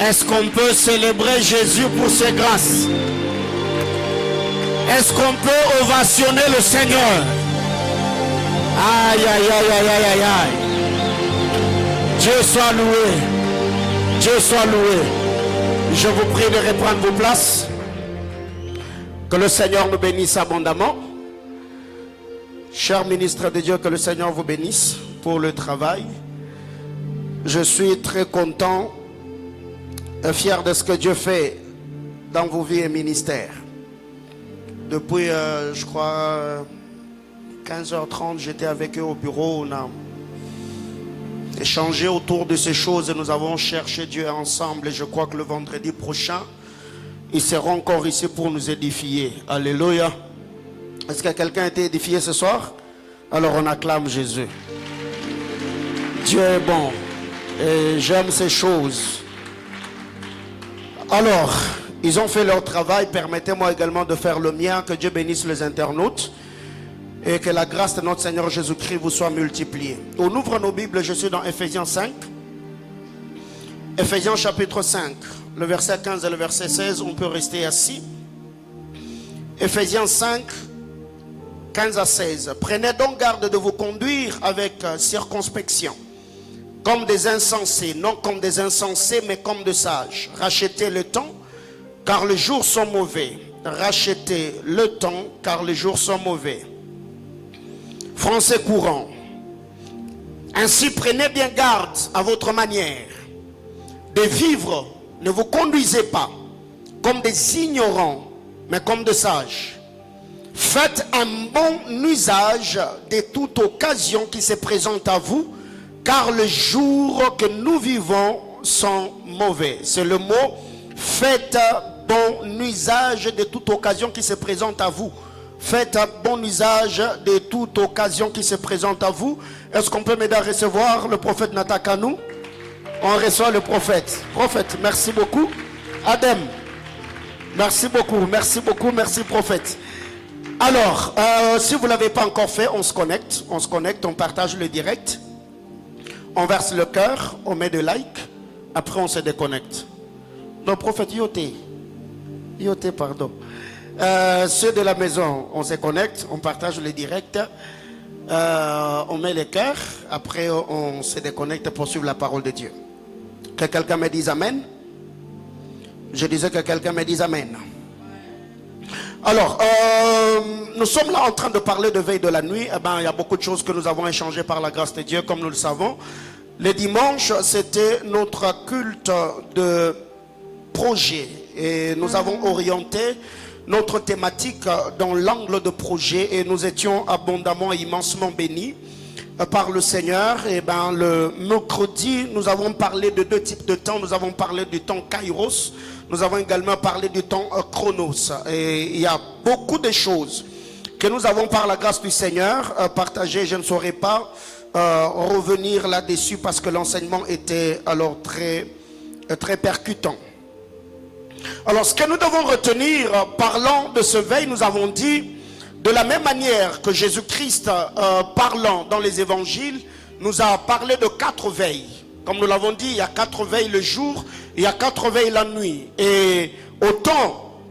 Est-ce qu'on peut célébrer Jésus pour ses grâces? Est-ce qu'on peut ovationner le Seigneur? Aïe, aïe, aïe, aïe, aïe, aïe, aïe. Dieu soit loué. Dieu soit loué. Je vous prie de reprendre vos places. Que le Seigneur nous bénisse abondamment. Cher ministre de Dieu, que le Seigneur vous bénisse pour le travail. Je suis très content et fier de ce que Dieu fait dans vos vies et ministères. Depuis, je crois, 15h30, j'étais avec eux au bureau. On a échangé autour de ces choses et nous avons cherché Dieu ensemble. Et je crois que le vendredi prochain, ils seront encore ici pour nous édifier. Alléluia. Est-ce que quelqu'un a été édifié ce soir? Alors on acclame Jésus. Dieu est bon et j'aime ces choses. Alors, ils ont fait leur travail. Permettez-moi également de faire le mien. Que Dieu bénisse les internautes et que la grâce de notre Seigneur Jésus-Christ vous soit multipliée. On ouvre nos Bibles. Je suis dans Ephésiens 5. Ephésiens chapitre 5, le verset 15 et le verset 16. On peut rester assis. Ephésiens 5, 15 à 16. Prenez donc garde de vous conduire avec circonspection, comme des insensés, non comme des insensés, mais comme de sages. Rachetez le temps, car les jours sont mauvais. Rachetez le temps, car les jours sont mauvais. Français courant. Ainsi, prenez bien garde à votre manière de vivre. Ne vous conduisez pas comme des ignorants, mais comme des sages. Faites un bon usage de toute occasion qui se présente à vous, car les jours que nous vivons sont mauvais. C'est le mot. Faites bon usage de toute occasion qui se présente à vous. Faites bon usage de toute occasion qui se présente à vous. Est-ce qu'on peut m'aider à recevoir le prophète Natakanou? On reçoit le prophète. Prophète, merci beaucoup. Adem, merci beaucoup, merci prophète. Alors, si vous ne l'avez pas encore fait, on se connecte, on partage le direct. On verse le cœur, on met des likes, après on se déconnecte. Donc prophète Yoté, pardon. Ceux de la maison, on se connecte, on partage le direct, on met les cœurs, après on se déconnecte pour suivre la parole de Dieu. Que quelqu'un me dise Amen. Je disais que quelqu'un me dise Amen. Alors, nous sommes là en train de parler de veille de la nuit. Il y a beaucoup de choses que nous avons échangées par la grâce de Dieu, comme nous le savons. Le dimanche, c'était notre culte de projet. Et nous avons orienté notre thématique dans l'angle de projet. Et nous étions abondamment et immensement bénis par le Seigneur. Et le mercredi, nous avons parlé de deux types de temps. Nous avons parlé du temps Kairos. Nous avons également parlé du temps Chronos. Et il y a beaucoup de choses que nous avons par la grâce du Seigneur partagées. Je ne saurais pas revenir là-dessus parce que l'enseignement était alors très, très percutant. Alors ce que nous devons retenir, parlant de ce veille, nous avons dit, de la même manière que Jésus-Christ, parlant dans les évangiles, nous a parlé de 4 veilles. Comme nous l'avons dit, il y a 4 veilles le jour, il y a 4 veilles la nuit. Et au temps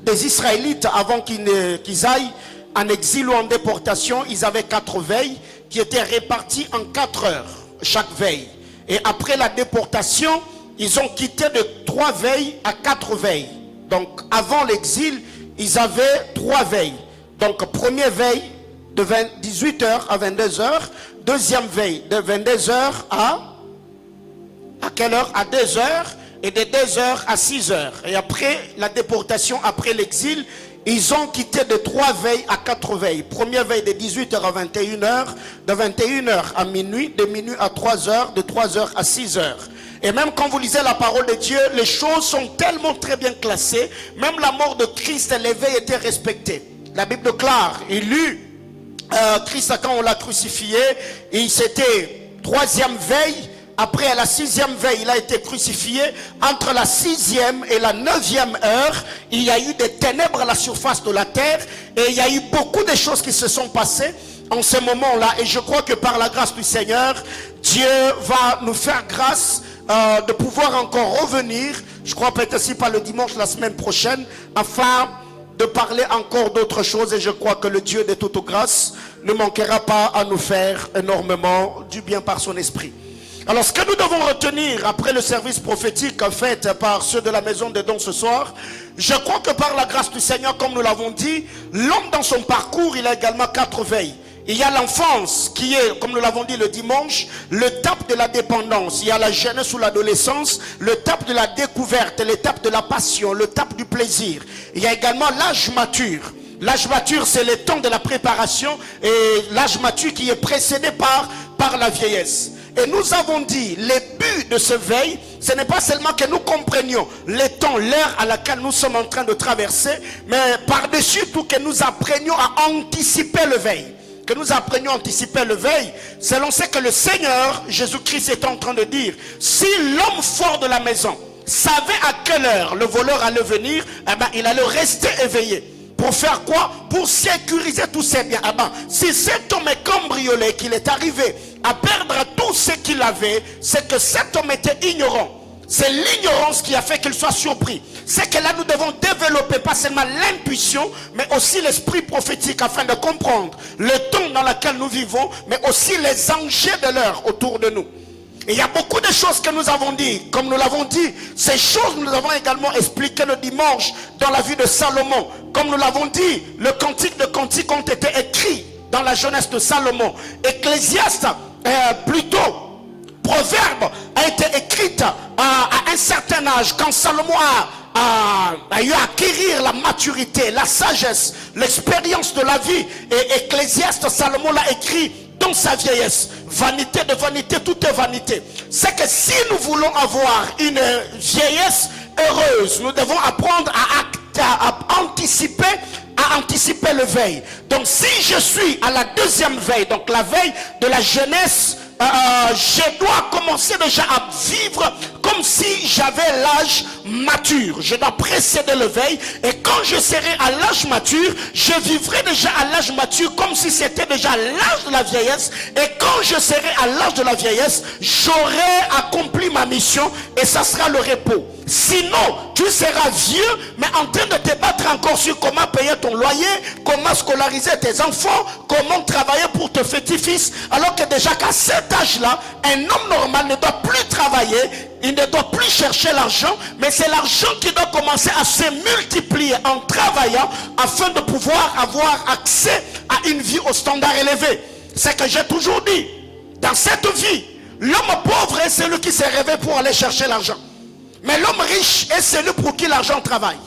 des Israélites, avant qu'ils aillent en exil ou en déportation, ils avaient 4 veilles qui étaient réparties en 4 heures chaque veille. Et après la déportation, ils ont quitté de 3 veilles à 4 veilles. Donc avant l'exil, ils avaient 3 veilles. Donc première veille de 18h à 22h, deuxième veille de 22h à quelle heure? À 2h, et de 2h à 6h. Et après la déportation, après l'exil, ils ont quitté de 3 veilles à 4 veilles. Première veille de 18h à 21h, de 21h à minuit, de minuit à 3h, de 3h à 6h. Et même quand vous lisez la parole de Dieu, les choses sont tellement très bien classées. Même la mort de Christ, les veilles étaient respectées. La Bible déclare, il eut Christ quand on l'a crucifié, et c'était 3e veille. Après à la 6e veille, il a été crucifié. Entre la 6e et la 9e heure, il y a eu des ténèbres à la surface de la terre. Et il y a eu beaucoup de choses qui se sont passées en ce moment-là. Et je crois que par la grâce du Seigneur, Dieu va nous faire grâce de pouvoir encore revenir, je crois peut-être si pas le dimanche, la semaine prochaine, afin de parler encore d'autres choses. Et je crois que le Dieu de toute grâce ne manquera pas à nous faire énormément du bien par son esprit. Alors ce que nous devons retenir après le service prophétique fait par ceux de la maison des dons ce soir, je crois que par la grâce du Seigneur, comme nous l'avons dit, l'homme dans son parcours, il a également 4 veilles. Il y a l'enfance qui est, comme nous l'avons dit le dimanche, l'étape de la dépendance. Il y a la jeunesse ou l'adolescence, l'étape de la découverte, l'étape de la passion, l'étape du plaisir. Il y a également l'âge mature. L'âge mature, c'est le temps de la préparation, et l'âge mature qui est précédé par la vieillesse. Et nous avons dit, le but de ce veille, ce n'est pas seulement que nous comprenions le temps, l'heure à laquelle nous sommes en train de traverser, mais par-dessus tout que nous apprenions à anticiper le veille. Que nous apprenions à anticiper le veille, selon ce que le Seigneur Jésus-Christ est en train de dire. Si l'homme fort de la maison savait à quelle heure le voleur allait venir, eh ben, il allait rester éveillé. Pour faire quoi? Pour sécuriser tous ses biens. Eh ben, si cet homme est cambriolé, qu'il est arrivé à perdre tout ce qu'il avait, c'est que cet homme était ignorant. C'est l'ignorance qui a fait qu'il soit surpris. C'est que là nous devons développer pas seulement l'intuition, mais aussi l'esprit prophétique afin de comprendre le temps dans lequel nous vivons, mais aussi les enjeux de l'heure autour de nous. Et il y a beaucoup de choses que nous avons dit. Comme nous l'avons dit, ces choses nous avons également expliqué le dimanche dans la vie de Salomon. Comme nous l'avons dit, le cantique de cantiques ont été écrits dans la jeunesse de Salomon. Ecclésiaste, plutôt Proverbe a été écrite à un certain âge, quand Salomon a eu à acquérir la maturité, la sagesse, l'expérience de la vie. Et Ecclésiaste, Salomon l'a écrit dans sa vieillesse. Vanité de vanité, tout est vanité. C'est que si nous voulons avoir une vieillesse heureuse, nous devons apprendre à anticiper le veille. Donc si je suis à la deuxième veille, donc la veille de la jeunesse, je dois commencer déjà à vivre comme si j'avais l'âge mature. Je dois précéder le veille, et quand je serai à l'âge mature, je vivrai déjà à l'âge mature comme si c'était déjà l'âge de la vieillesse. Et quand je serai à l'âge de la vieillesse, j'aurai accompli ma mission, et ça sera le repos. Sinon, tu seras vieux, mais en train de te battre encore sur comment payer ton loyer, comment scolariser tes enfants, comment travailler pour te petit-fils, alors que déjà qu'à cet âge-là, un homme normal ne doit plus travailler, il ne doit plus chercher l'argent, mais c'est l'argent qui doit commencer à se multiplier en travaillant afin de pouvoir avoir accès à une vie au standard élevé. C'est que j'ai toujours dit, dans cette vie, l'homme pauvre est celui qui s'est rêvé pour aller chercher l'argent. Mais l'homme riche est celui pour qui l'argent travaille.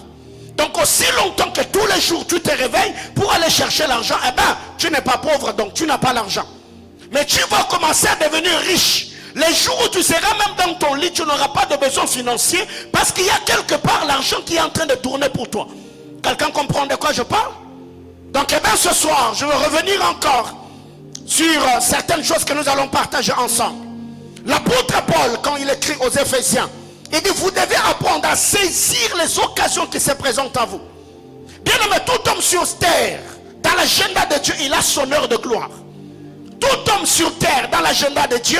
Donc aussi longtemps que tous les jours tu te réveilles pour aller chercher l'argent, eh ben tu n'es pas pauvre, donc tu n'as pas l'argent. Mais tu vas commencer à devenir riche. Les jours où tu seras même dans ton lit, tu n'auras pas de besoin financier, parce qu'il y a quelque part l'argent qui est en train de tourner pour toi. Quelqu'un comprend de quoi je parle? Donc eh bien ce soir, je vais revenir encore sur certaines choses que nous allons partager ensemble. L'apôtre Paul, quand il écrit aux Éphésiens, il dit, vous devez apprendre à saisir les occasions qui se présentent à vous. Bien aimé, tout homme sur terre, dans l'agenda de Dieu, il a son heure de gloire. Tout homme sur terre, dans l'agenda de Dieu,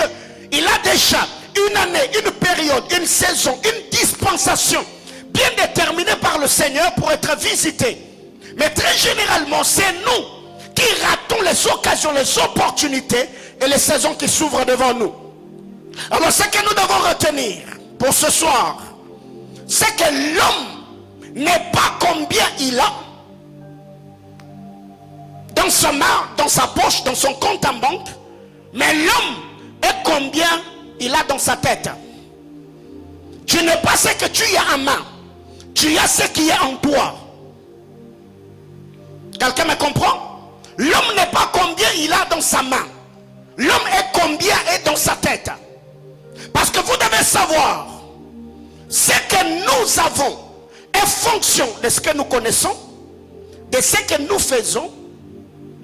il a déjà une année, une période, une saison, une dispensation bien déterminée par le Seigneur pour être visité. Mais très généralement, c'est nous qui ratons les occasions, les opportunités et les saisons qui s'ouvrent devant nous. Alors ce que nous devons retenir pour ce soir, c'est que l'homme n'est pas combien il a dans sa main, dans sa poche, dans son compte en banque, mais l'homme est combien il a dans sa tête. Tu n'es pas ce que tu as en main, tu as ce qui est en toi. Quelqu'un me comprend? L'homme n'est pas combien il a dans sa main, l'homme est combien est dans sa tête. Parce que vous devez savoir, ce que nous avons est fonction de ce que nous connaissons, de ce que nous faisons,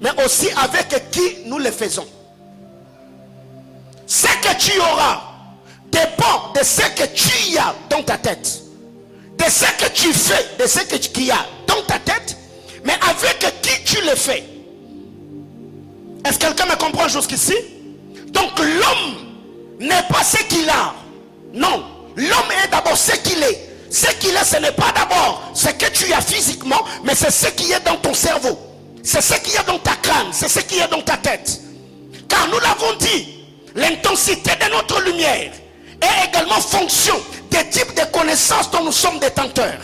mais aussi avec qui nous le faisons. Ce que tu auras dépend de ce que tu as dans ta tête, de ce que tu fais, de ce que tu as dans ta tête, mais avec qui tu le fais. Est-ce que quelqu'un me comprend jusqu'ici? Donc l'homme n'est pas ce qu'il a, Non, l'homme est d'abord ce qu'il est. Ce qu'il est, ce n'est pas d'abord ce que tu as physiquement, mais c'est ce qui est dans ton cerveau. C'est ce qui est dans ta crâne, c'est ce qui est dans ta tête. Car nous l'avons dit, l'intensité de notre lumière est également fonction des types de connaissances dont nous sommes détenteurs.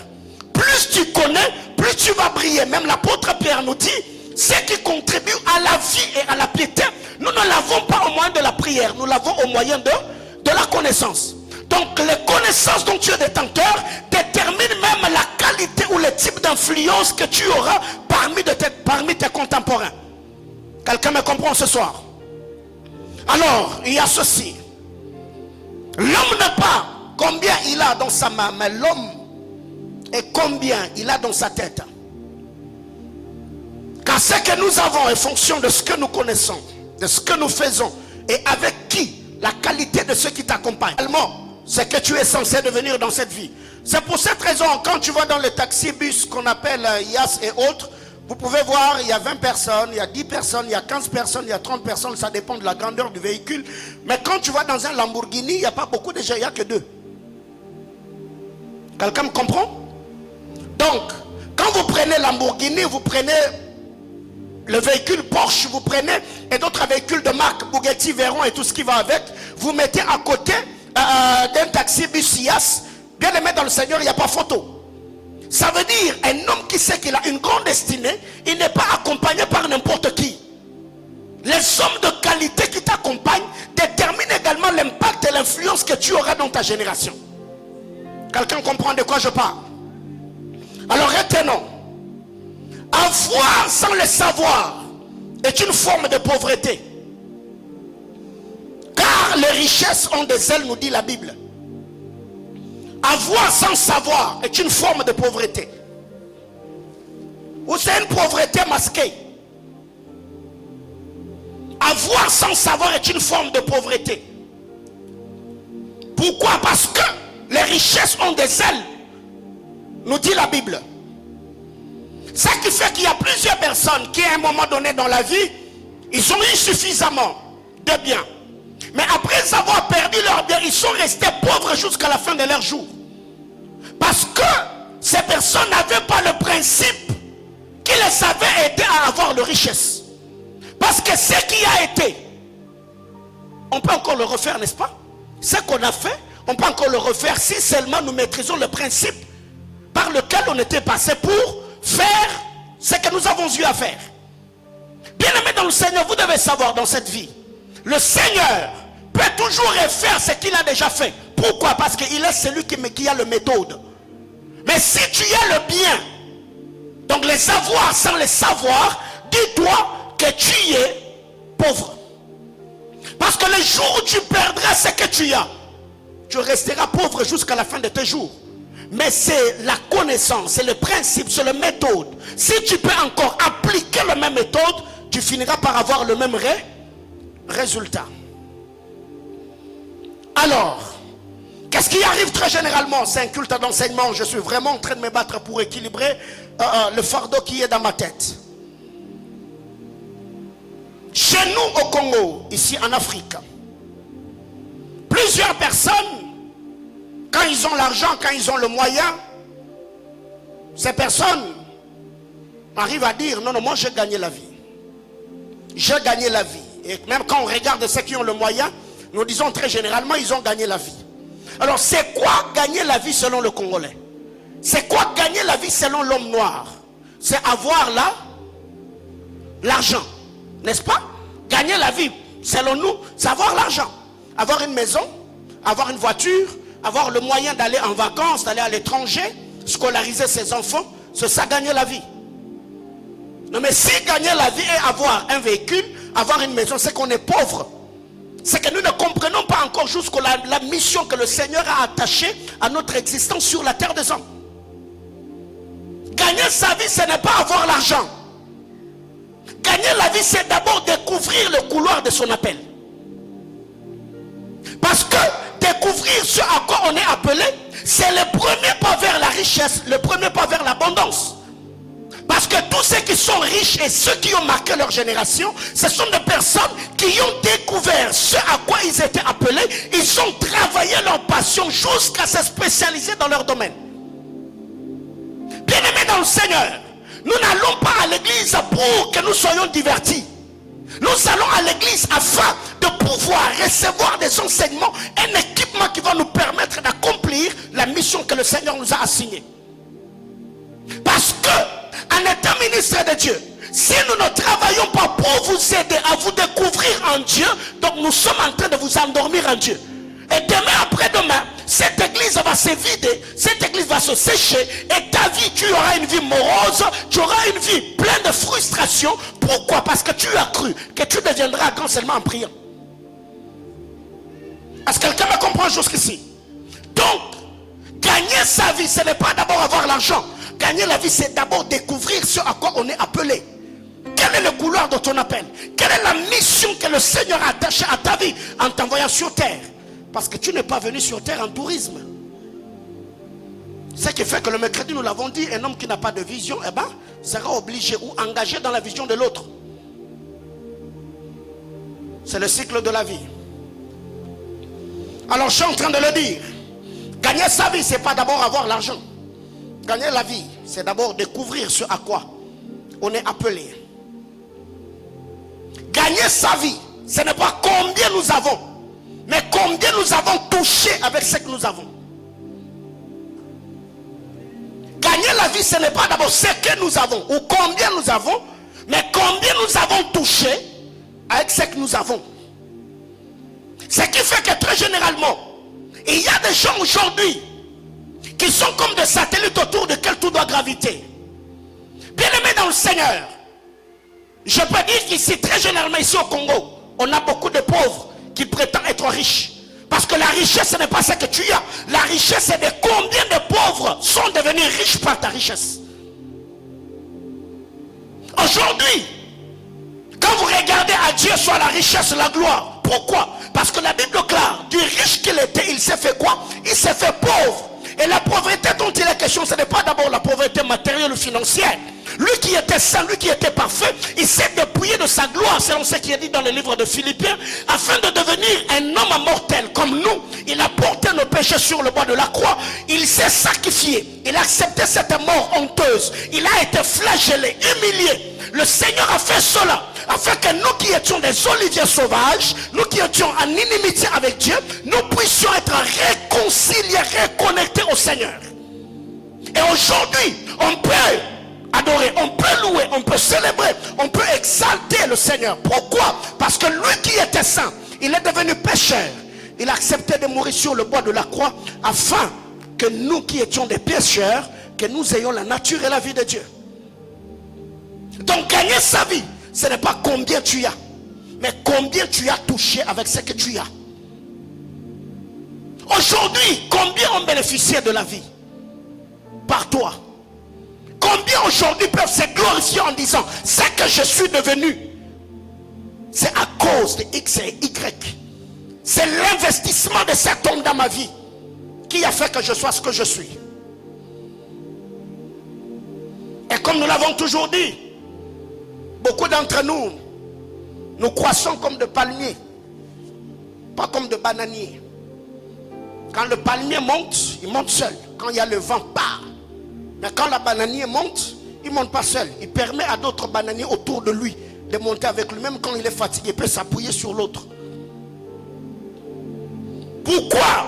Plus tu connais, plus tu vas briller. Même l'apôtre Pierre nous dit, ce qui contribue à la vie et à la piété, nous ne l'avons pas au moyen de la prière, nous l'avons au moyen de la connaissance. Donc les connaissances dont tu es détenteur déterminent même la qualité ou le type d'influence que tu auras parmi tes contemporains. Quelqu'un me comprend ce soir? Alors, il y a ceci. L'homme n'est pas combien il a dans sa main, mais l'homme est combien il a dans sa tête. Car ce que nous avons est fonction de ce que nous connaissons, de ce que nous faisons et avec qui, la qualité de ceux qui t'accompagnent. Ce que tu es censé devenir dans cette vie. C'est pour cette raison, quand tu vas dans le taxi-bus qu'on appelle IAS et autres, vous pouvez voir, il y a 20 personnes, il y a 10 personnes, il y a 15 personnes, il y a 30 personnes, ça dépend de la grandeur du véhicule. Mais quand tu vas dans un Lamborghini, il n'y a pas beaucoup de gens, il n'y a que 2. Quelqu'un me comprend? Donc, quand vous prenez Lamborghini, vous prenez le véhicule Porsche, vous prenez et d'autres véhicules de marque Bugatti, Veyron et tout ce qui va avec, vous mettez à côté d'un taxi-bus IAS, bien aimé dans le Seigneur, il n'y a pas photo. Ça veut dire, un homme qui sait qu'il a une grande destinée, il n'est pas accompagné par n'importe qui. Les hommes de qualité qui t'accompagnent déterminent également l'impact et l'influence que tu auras dans ta génération. Quelqu'un comprend de quoi je parle? Alors retenons, avoir sans le savoir est une forme de pauvreté. Car les richesses ont des ailes, nous dit la Bible. Avoir sans savoir est une forme de pauvreté. Ou c'est une pauvreté masquée. Avoir sans savoir est une forme de pauvreté. Pourquoi? Parce que les richesses ont des ailes, nous dit la Bible. Ce qui fait qu'il y a plusieurs personnes qui à un moment donné dans la vie, ils ont eu suffisamment de biens. Mais après avoir perdu leurs biens, ils sont restés pauvres jusqu'à la fin de leur jour. Parce que ces personnes n'avaient pas le principe qui les avait aidés à avoir de richesse. Parce que ce qui a été, on peut encore le refaire, n'est-ce pas? Ce qu'on a fait, on peut encore le refaire si seulement nous maîtrisons le principe par lequel on était passé pour faire ce que nous avons eu à faire. Bien aimé dans le Seigneur, vous devez savoir dans cette vie, le Seigneur peut toujours refaire ce qu'il a déjà fait. Pourquoi? Parce qu'il est celui qui a la méthode. Mais si tu as le bien, donc les avoirs sans les savoir, dis-toi que tu es pauvre. Parce que le jour où tu perdras ce que tu as, tu resteras pauvre jusqu'à la fin de tes jours. Mais c'est la connaissance, c'est le principe, c'est la méthode. Si tu peux encore appliquer la même méthode, tu finiras par avoir le même résultat. Alors, qu'est-ce qui arrive très généralement? C'est un culte d'enseignement. Je suis vraiment en train de me battre pour équilibrer le fardeau qui est dans ma tête. Chez nous au Congo, ici en Afrique, plusieurs personnes, quand ils ont l'argent, quand ils ont le moyen, ces personnes arrivent à dire, non, moi j'ai gagné la vie. J'ai gagné la vie. Et même quand on regarde ceux qui ont le moyen, nous disons très généralement, ils ont gagné la vie. Alors c'est quoi gagner la vie selon le Congolais? C'est quoi gagner la vie selon l'homme noir? C'est avoir l'argent, n'est-ce pas? Gagner la vie selon nous, c'est avoir l'argent. Avoir une maison, avoir une voiture, avoir le moyen d'aller en vacances, d'aller à l'étranger, scolariser ses enfants, c'est ça gagner la vie. Non mais si gagner la vie est avoir un véhicule, avoir une maison, c'est qu'on est pauvre. C'est que nous ne comprenons pas encore jusqu'à la mission que le Seigneur a attachée à notre existence sur la terre des hommes. Gagner sa vie, ce n'est pas avoir l'argent. Gagner la vie, c'est d'abord découvrir le couloir de son appel. Parce que découvrir ce à quoi on est appelé, c'est le premier pas vers la richesse, le premier pas vers l'abondance. Parce que tous ceux qui sont riches et ceux qui ont marqué leur génération, ce sont des personnes qui ont découvert ce à quoi ils étaient appelés. Ils ont travaillé leur passion jusqu'à se spécialiser dans leur domaine. Bien-aimés dans le Seigneur, nous n'allons pas à l'église pour que nous soyons divertis. Nous allons à l'église afin de pouvoir recevoir des enseignements, un équipement qui va nous permettre d'accomplir la mission que le Seigneur nous a assignée. Parce que, en étant ministre de Dieu, si nous ne travaillons pas pour vous aider à vous découvrir en Dieu, donc nous sommes en train de vous endormir en Dieu. Et demain après-demain, cette église va se vider, cette église va se sécher, et ta vie, tu auras une vie morose, tu auras une vie pleine de frustration. Pourquoi? Parce que tu as cru que tu deviendras grand seulement en priant. Est-ce que quelqu'un me comprend jusqu'ici? Donc, gagner sa vie, ce n'est pas d'abord avoir l'argent. Gagner la vie, c'est d'abord découvrir ce à quoi on est appelé. Quel est le couloir de ton appel? Quelle est la mission que le Seigneur a attachée à ta vie en t'envoyant sur terre? Parce que tu n'es pas venu sur terre en tourisme. Ce qui fait que le mercredi, nous l'avons dit, un homme qui n'a pas de vision, eh ben, sera obligé ou engagé dans la vision de l'autre. C'est le cycle de la vie. Alors je suis en train de le dire. Gagner sa vie, ce n'est pas d'abord avoir l'argent. Gagner la vie, c'est d'abord découvrir ce à quoi on est appelé. Gagner sa vie, ce n'est pas combien nous avons, mais combien nous avons touché avec ce que nous avons. Gagner la vie, ce n'est pas d'abord ce que nous avons ou combien nous avons, mais combien nous avons touché avec ce que nous avons. Ce qui fait que très généralement, il y a des gens aujourd'hui qui sont comme des satellites autour desquels tout doit graviter. Bien-aimés dans le Seigneur, je peux dire qu'ici, très généralement ici au Congo, on a beaucoup de pauvres qui prétendent être riches. Parce que la richesse, ce n'est pas ce que tu as. La richesse, c'est de combien de pauvres sont devenus riches par ta richesse. Aujourd'hui, quand vous regardez à Dieu soit la richesse, la gloire. Pourquoi? Parce que la Bible déclare, du riche qu'il était, il s'est fait quoi? Il s'est fait pauvre. Et la pauvreté dont il est question, ce n'est pas d'abord la pauvreté matérielle ou financière. Lui qui était saint, lui qui était parfait, il s'est dépouillé de sa gloire, selon ce qui est dit dans le livre de Philippiens, afin de devenir un homme mortel comme nous. Il a porté nos péchés sur le bois de la croix. Il s'est sacrifié. Il a accepté cette mort honteuse. Il a été flagellé, humilié. Le Seigneur a fait cela afin que nous qui étions des oliviers sauvages, nous qui étions en inimitié avec Dieu, nous puissions être réconciliés, reconnectés au Seigneur. Et aujourd'hui, on peut adorer, on peut louer, on peut célébrer, on peut exalter le Seigneur. Pourquoi? Parce que lui qui était saint, il est devenu pécheur. Il a accepté de mourir sur le bois de la croix afin que nous qui étions des pécheurs, que nous ayons la nature et la vie de Dieu. Donc gagner sa vie, ce n'est pas combien tu as, mais combien tu as touché avec ce que tu as. Aujourd'hui, combien ont bénéficié de la vie par toi? Combien aujourd'hui peuvent se glorifier en disant ce que je suis devenu, c'est à cause de X et Y. C'est l'investissement de cet homme dans ma vie qui a fait que je sois ce que je suis. Et comme nous l'avons toujours dit, beaucoup d'entre nous, nous croissons comme des palmiers, pas comme des bananiers. Quand le palmier monte, il monte seul. Quand il y a le vent, part. Mais quand le bananier monte, il ne monte pas seul. Il permet à d'autres bananiers autour de lui de monter avec lui. Même quand il est fatigué, il peut s'appuyer sur l'autre. Pourquoi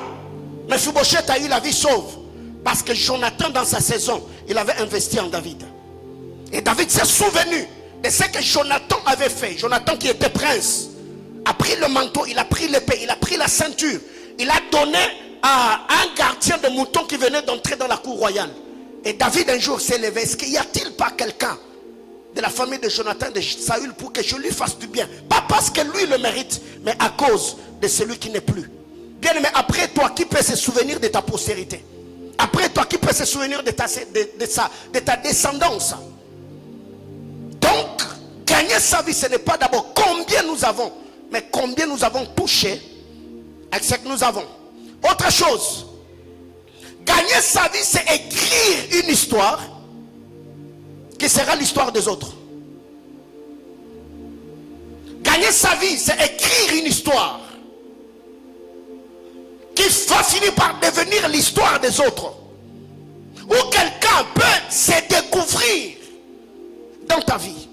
Mephibosheth a eu la vie sauve? Parce que Jonathan, dans sa saison, il avait investi en David. Et David s'est souvenu de ce que Jonathan avait fait. Jonathan qui était prince a pris le manteau, il a pris l'épée, il a pris la ceinture. Il a donné à un gardien de moutons qui venait d'entrer dans la cour royale. Et David un jour s'est levé. Est-ce qu'il n'y a-t-il pas quelqu'un de la famille de Jonathan, de Saül, pour que je lui fasse du bien? Pas parce que lui le mérite, mais à cause de celui qui n'est plus. Bien aimé, après toi, qui peut se souvenir de ta postérité? Après toi, qui peut se souvenir de ta descendance? Donc, gagner sa vie, ce n'est pas d'abord combien nous avons, mais combien nous avons touché avec ce que nous avons. Autre chose, gagner sa vie, c'est écrire une histoire qui sera l'histoire des autres. Gagner sa vie, c'est écrire une histoire qui va finir par devenir l'histoire des autres. Où quelqu'un peut se découvrir dans ta vie.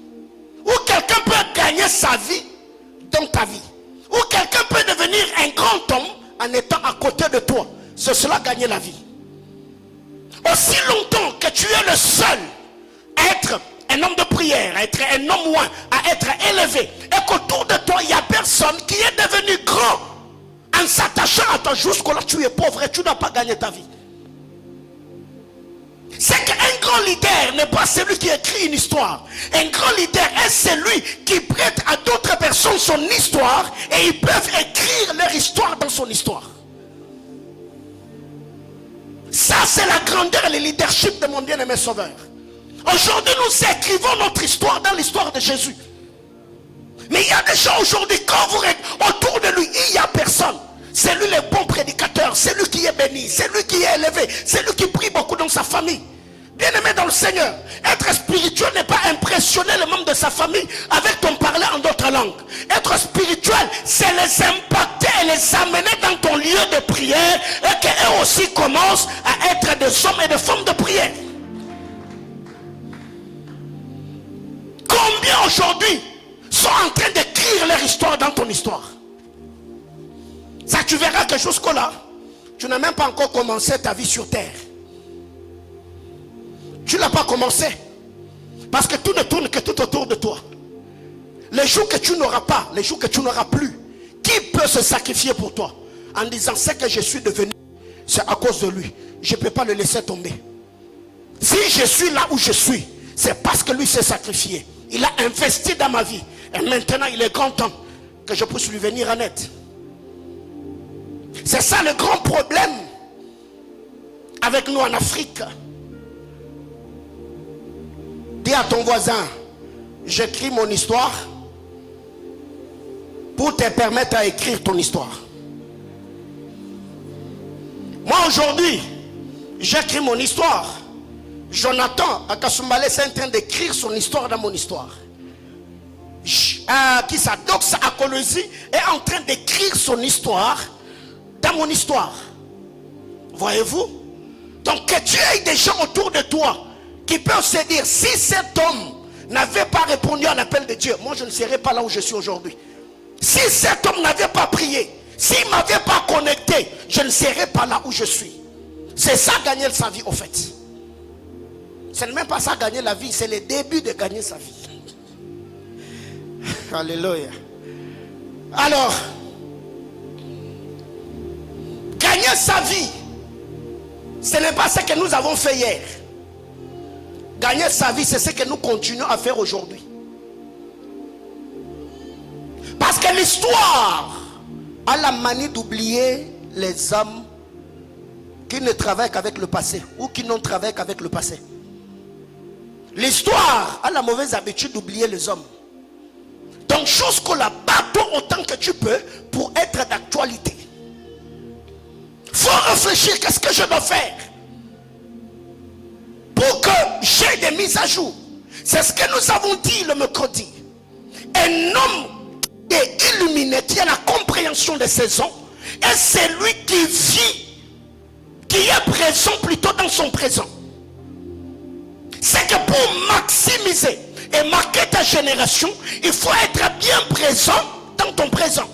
Où quelqu'un peut gagner sa vie dans ta vie. Où quelqu'un peut devenir un grand homme en étant à côté de toi. C'est cela gagner la vie. Aussi longtemps que tu es le seul à être un homme de prière, à être un homme loin, à être élevé, et qu'autour de toi il n'y a personne qui est devenu grand en s'attachant à toi, jusqu'à là tu es pauvre et tu n'as pas gagné ta vie. C'est qu'un grand leader n'est pas celui qui écrit une histoire. Un grand leader est celui qui prête à d'autres personnes son histoire, et ils peuvent écrire leur histoire dans son histoire. Ça, c'est la grandeur et le leadership de mon bien-aimé Sauveur. Aujourd'hui, nous écrivons notre histoire dans l'histoire de Jésus. Mais il y a des gens aujourd'hui, quand vous êtes autour de lui, il n'y a personne. C'est lui le bon prédicateur, c'est lui qui est béni, c'est lui qui est élevé, c'est lui qui prie beaucoup dans sa famille. Bien-aimé dans le Seigneur, être spirituel n'est pas impressionner les membres de sa famille avec ton parler en d'autres langues. Être spirituel, c'est les impacter et les amener dans ton lieu de prière, et qu'eux aussi commencent à être des hommes et des femmes de prière. Combien aujourd'hui sont en train d'écrire leur histoire dans ton histoire? Ça, tu verras que jusqu'au là, tu n'as même pas encore commencé ta vie sur terre. Tu n'as pas commencé. Parce que tout ne tourne que tout autour de toi. Les jours que tu n'auras pas, les jours que tu n'auras plus, qui peut se sacrifier pour toi? En disant, ce que je suis devenu, c'est à cause de lui. Je ne peux pas le laisser tomber. Si je suis là où je suis, c'est parce que lui s'est sacrifié. Il a investi dans ma vie. Et maintenant, il est grand temps que je puisse lui venir en aide. C'est ça le grand problème avec nous en Afrique. Dis à ton voisin, j'écris mon histoire pour te permettre à écrire ton histoire. Moi aujourd'hui, j'écris mon histoire. Jonathan Akasumbale est en train d'écrire son histoire dans mon histoire. Kisa Dox Akolosi est en train d'écrire son histoire dans mon histoire. Voyez-vous? Donc que tu aies des gens autour de toi qui peuvent se dire, si cet homme n'avait pas répondu à l'appel de Dieu, moi je ne serais pas là où je suis aujourd'hui. Si cet homme n'avait pas prié, s'il ne m'avait pas connecté, je ne serais pas là où je suis. C'est ça gagner sa vie au fait. Ce n'est même pas ça gagner la vie, c'est le début de gagner sa vie. Alléluia. Alors, gagner sa vie, ce n'est pas ce que nous avons fait hier. Gagner sa vie, c'est ce que nous continuons à faire aujourd'hui. Parce que l'histoire a la manie d'oublier les hommes qui ne travaillent qu'avec le passé ou qui n'ont travaillé qu'avec le passé. L'histoire a la mauvaise habitude d'oublier les hommes. Donc jusqu'au-là, bats-toi autant que tu peux pour être d'actualité. Faut réfléchir, qu'est-ce que je dois faire pour que j'ai des mises à jour. C'est ce que nous avons dit le mercredi. Un homme qui est illuminé, qui a la compréhension des saisons, et c'est lui qui vit, qui est présent plutôt dans son présent. C'est que pour maximiser et marquer ta génération, il faut être bien présent dans ton présent.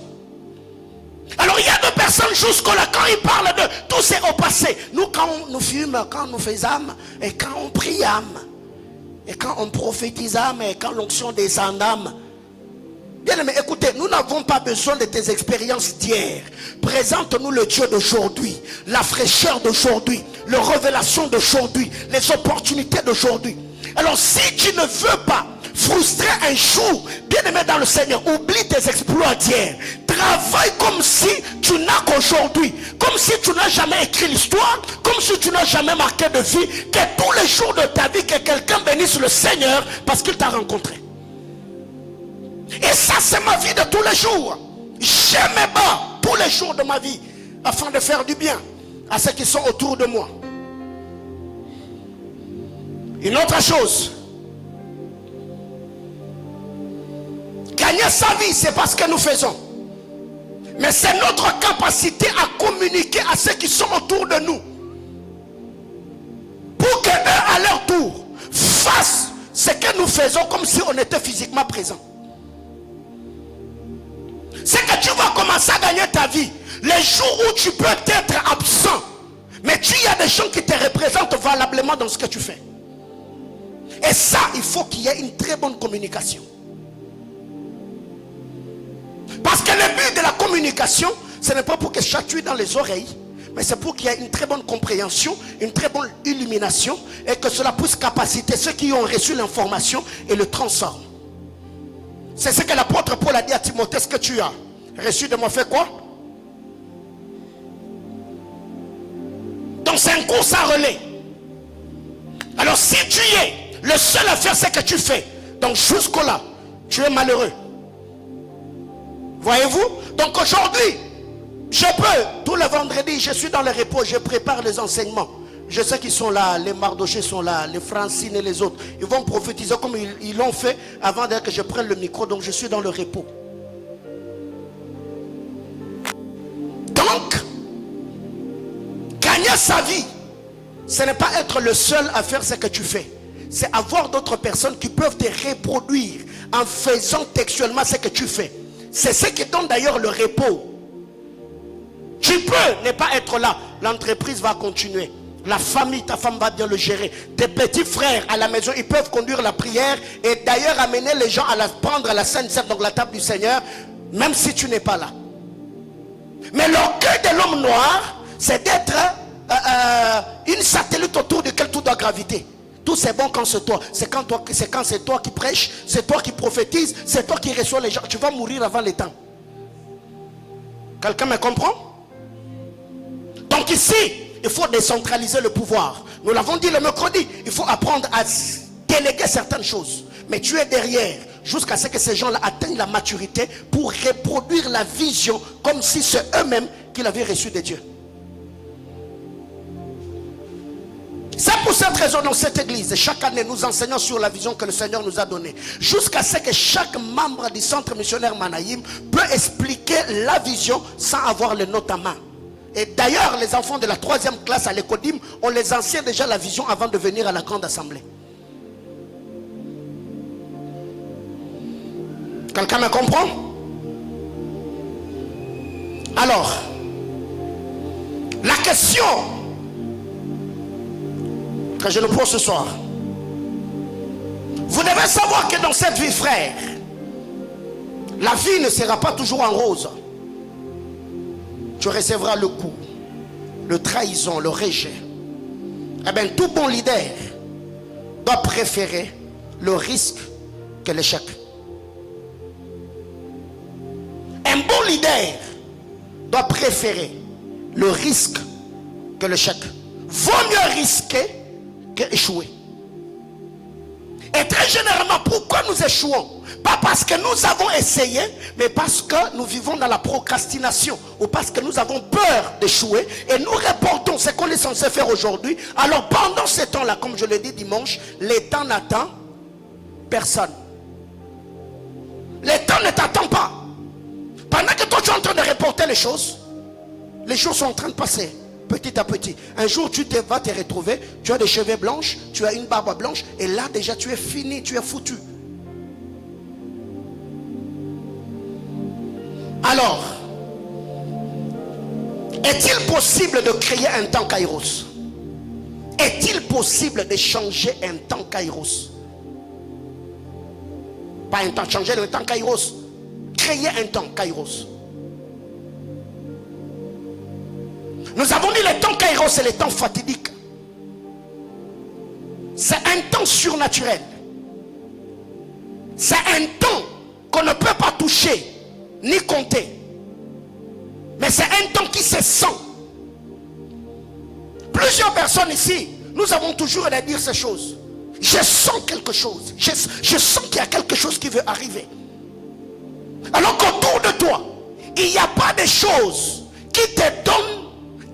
Alors il y a des personnes jusqu'à quand ils parlent de tout c'est au passé. Nous quand nous fûmes, quand nous faisons, et quand on priâmes, et quand on prophétisâmes, et quand l'onction descendâmes. Bien aimé, écoutez, nous n'avons pas besoin de tes expériences d'hier. Présente-nous le Dieu d'aujourd'hui, la fraîcheur d'aujourd'hui, les révélations d'aujourd'hui, les opportunités d'aujourd'hui. Alors si tu ne veux pas frustrer un jour, bien aimé dans le Seigneur, oublie tes exploits d'hier. Travaille comme si tu n'as qu'aujourd'hui, comme si tu n'as jamais écrit l'histoire, comme si tu n'as jamais marqué de vie. Que tous les jours de ta vie, que quelqu'un bénisse le Seigneur parce qu'il t'a rencontré. Et ça c'est ma vie de tous les jours. Je me bats tous les jours de ma vie afin de faire du bien à ceux qui sont autour de moi. Une autre chose, Gagner sa vie, c'est pas ce que nous faisons. Mais c'est notre capacité à communiquer à ceux qui sont autour de nous. Pour qu'eux, à leur tour, fassent ce que nous faisons comme si on était physiquement présent. C'est que tu vas commencer à gagner ta vie. Les jours où tu peux être absent, mais il y a des gens qui te représentent valablement dans ce que tu fais. Et ça, il faut qu'il y ait une très bonne communication. Parce que le but de la communication, ce n'est pas pour que ça tue dans les oreilles, mais c'est pour qu'il y ait une très bonne compréhension, une très bonne illumination, et que cela puisse capaciter ceux qui ont reçu l'information et le transforment. C'est ce que l'apôtre Paul a dit à Timothée: ce que tu as reçu de moi, fais quoi? Donc c'est un cours sans relais. Alors si tu es le seul à faire ce que tu fais, donc jusqu'au là, tu es malheureux. Voyez-vous? Donc aujourd'hui, je peux, tout le vendredi, je suis dans le repos, je prépare les enseignements. Je sais qu'ils sont là, les Mardochés sont là, les Francine et les autres. Ils vont prophétiser comme ils l'ont fait avant que je prenne le micro, donc je suis dans le repos. Donc, gagner sa vie, ce n'est pas être le seul à faire ce que tu fais. C'est avoir d'autres personnes qui peuvent te reproduire en faisant textuellement ce que tu fais. C'est ce qui donne d'ailleurs le repos. Tu peux ne pas être là. L'entreprise va continuer. La famille, ta femme va bien le gérer. Tes petits frères à la maison, ils peuvent conduire la prière. Et d'ailleurs amener les gens à prendre à la Sainte Seine, donc la table du Seigneur, même si tu n'es pas là. Mais l'orgueil de l'homme noir, c'est d'être une satellite autour duquel tout doit graviter. Tout c'est bon quand c'est toi. C'est quand c'est toi qui prêches, c'est toi qui prophétises, c'est toi qui reçois les gens. Tu vas mourir avant les temps. Quelqu'un me comprend? Donc ici, il faut décentraliser le pouvoir. Nous l'avons dit le mercredi, il faut apprendre à déléguer certaines choses. Mais tu es derrière jusqu'à ce que ces gens-là atteignent la maturité pour reproduire la vision comme si c'est eux-mêmes qui l'avaient reçu de Dieu. C'est pour cette raison, dans cette église, chaque année, nous enseignons sur la vision que le Seigneur nous a donnée. Jusqu'à ce que chaque membre du centre missionnaire Manaïm peut expliquer la vision sans avoir les notes à main. Et d'ailleurs, les enfants de la 3e classe à l'Écodim, on les enseigne déjà la vision avant de venir à la grande assemblée. Quelqu'un me comprend? Alors, la question que je nous pose ce soir, vous devez savoir que dans cette vie, frère, la vie ne sera pas toujours en rose. Tu recevras le coup, le trahison, le rejet. Eh bien, tout bon leader doit préférer le risque que l'échec. Un bon leader doit préférer le risque que l'échec. Vaut mieux risquer que échouer. Et très généralement, pourquoi nous échouons? Pas parce que nous avons essayé, mais parce que nous vivons dans la procrastination, ou parce que nous avons peur d'échouer et nous reportons ce qu'on est censé faire aujourd'hui. Alors pendant ce temps-là, comme je l'ai dit dimanche, le temps n'attend personne. Le temps ne t'attend pas. Pendant que toi tu es en train de reporter les choses sont en train de passer. Petit à petit. Un jour, tu vas te retrouver, tu as des cheveux blancs, tu as une barbe blanche, et là déjà tu es fini, tu es foutu. Alors, est-il possible de créer un temps Kairos? Est-il possible de changer un temps Kairos? Pas un temps, changer le temps Kairos. Créer un temps Kairos. Nous avons dit le temps Kairos, c'est le temps fatidique. C'est un temps surnaturel. C'est un temps qu'on ne peut pas toucher ni compter. Mais c'est un temps qui se sent. Plusieurs personnes ici, nous avons toujours à dire ces choses. Je sens quelque chose. Je sens qu'il y a quelque chose qui veut arriver. Alors qu'autour de toi, il n'y a pas de choses qui te donnent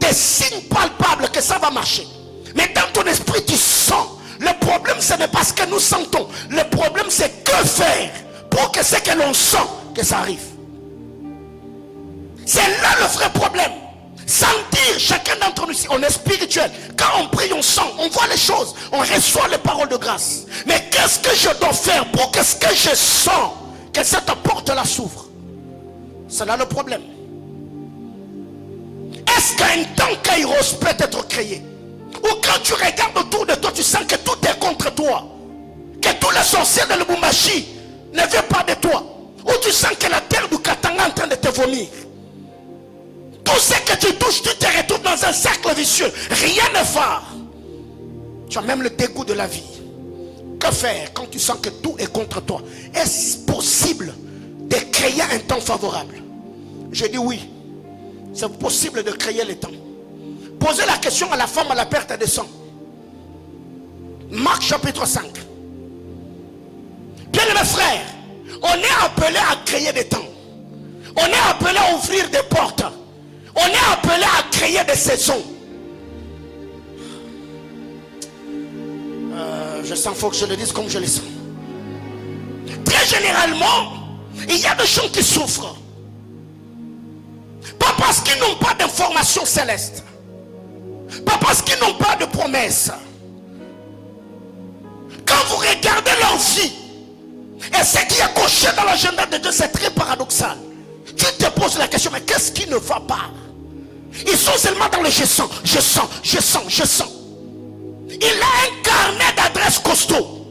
des signes palpables que ça va marcher. Mais dans ton esprit, tu sens. Le problème, ce n'est pas ce que nous sentons. Le problème, c'est que faire pour que ce que l'on sent, que ça arrive. C'est là le vrai problème. Sentir, chacun d'entre nous, on est spirituel. Quand on prie, on sent, on voit les choses, on reçoit les paroles de grâce. Mais qu'est-ce que je dois faire pour que ce que je sens, que cette porte-là s'ouvre? C'est là le problème. Est-ce qu'un temps Kairos peut être créé? Ou quand tu regardes autour de toi, tu sens que tout est contre toi, que tous les sorciers de Lubumbashi ne veulent pas de toi, ou tu sens que la terre du Katanga est en train de te vomir. Tout ce que tu touches, tu te retrouves dans un cercle vicieux. Rien ne va. Tu as même le dégoût de la vie. Que faire quand tu sens que tout est contre toi? Est-ce possible de créer un temps favorable? Je dis oui. C'est possible de créer le temps. Posez la question à la femme à la perte de sang. Marc chapitre 5. Bien mes frères, on est appelé à créer des temps. On est appelé à ouvrir des portes. On est appelé à créer des saisons. Je sens, il faut que je le dise comme je le sens. Très généralement, il y a des gens qui souffrent. Pas parce qu'ils n'ont pas d'informations célestes. Pas parce qu'ils n'ont pas de promesses. Quand vous regardez leur vie, et ce qui est coché dans l'agenda de Dieu, c'est très paradoxal. Tu te poses la question, mais qu'est-ce qui ne va pas? Ils sont seulement dans le je sens, je sens, je sens, je sens. Il a un carnet d'adresses costaud.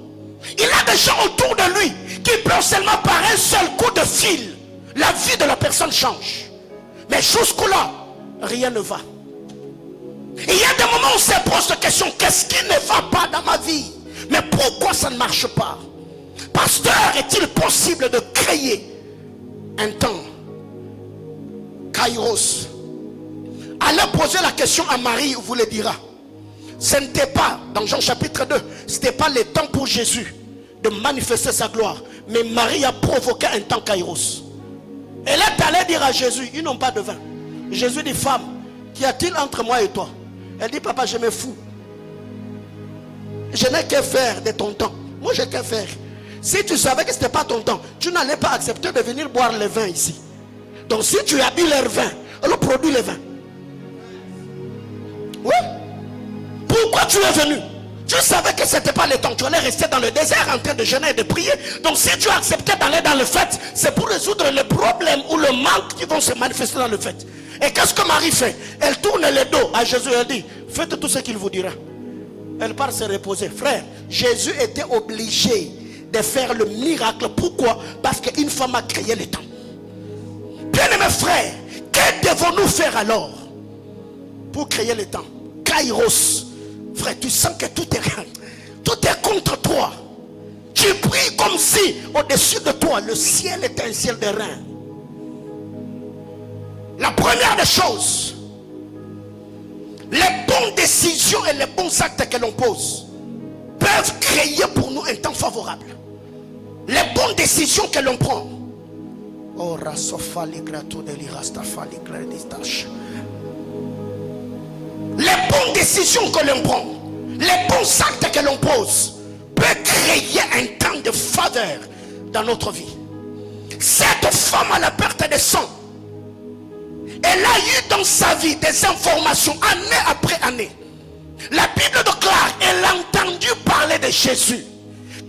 Il a des gens autour de lui qui peuvent seulement par un seul coup de fil, la vie de la personne change. Mais jusqu'au-là, rien ne va. Il y a des moments où on se pose la question, qu'est-ce qui ne va pas dans ma vie? Mais pourquoi ça ne marche pas? Pasteur, est-il possible de créer un temps Kairos? Allez poser la question à Marie, vous le dira. Ce n'était pas, dans Jean chapitre 2, ce n'était pas le temps pour Jésus de manifester sa gloire. Mais Marie a provoqué un temps Kairos. Elle est allée dire à Jésus, ils n'ont pas de vin. Jésus dit, femme, qu'y a-t-il entre moi et toi? Elle dit, papa, je me fous. Je n'ai qu'à faire de ton temps. Moi, j'ai qu'à faire. Si tu savais que ce n'était pas ton temps, tu n'allais pas accepter de venir boire le vin ici. Donc si tu as bu leur vin, alors produis le vin. Oui. Pourquoi tu es venu? Tu savais que ce n'était pas le temps. Tu allais rester dans le désert en train de jeûner et de prier. Donc si tu as accepté d'aller dans le fait, c'est pour résoudre les problèmes ou le manque qui vont se manifester dans le fait. Et qu'est-ce que Marie fait? Elle tourne le dos à Jésus et elle dit, faites tout ce qu'il vous dira. Elle part se reposer. Frère, Jésus était obligé de faire le miracle. Pourquoi? Parce qu'une femme a créé le temps. Bien-aimés frères, que devons-nous faire alors pour créer le temps? Kairos. Frère, tu sens que tout est contre toi. Tu pries comme si au-dessus de toi le ciel était un ciel de rein. La première des choses, les bonnes décisions et les bons actes que l'on pose peuvent créer pour nous un temps favorable. Les bonnes décisions que l'on prend. Les bonnes décisions que l'on prend, les bons actes que l'on pose peuvent créer un temps de faveur dans notre vie. Cette femme à la perte de sang, elle a eu dans sa vie des informations année après année. La Bible déclare, elle a entendu parler de Jésus.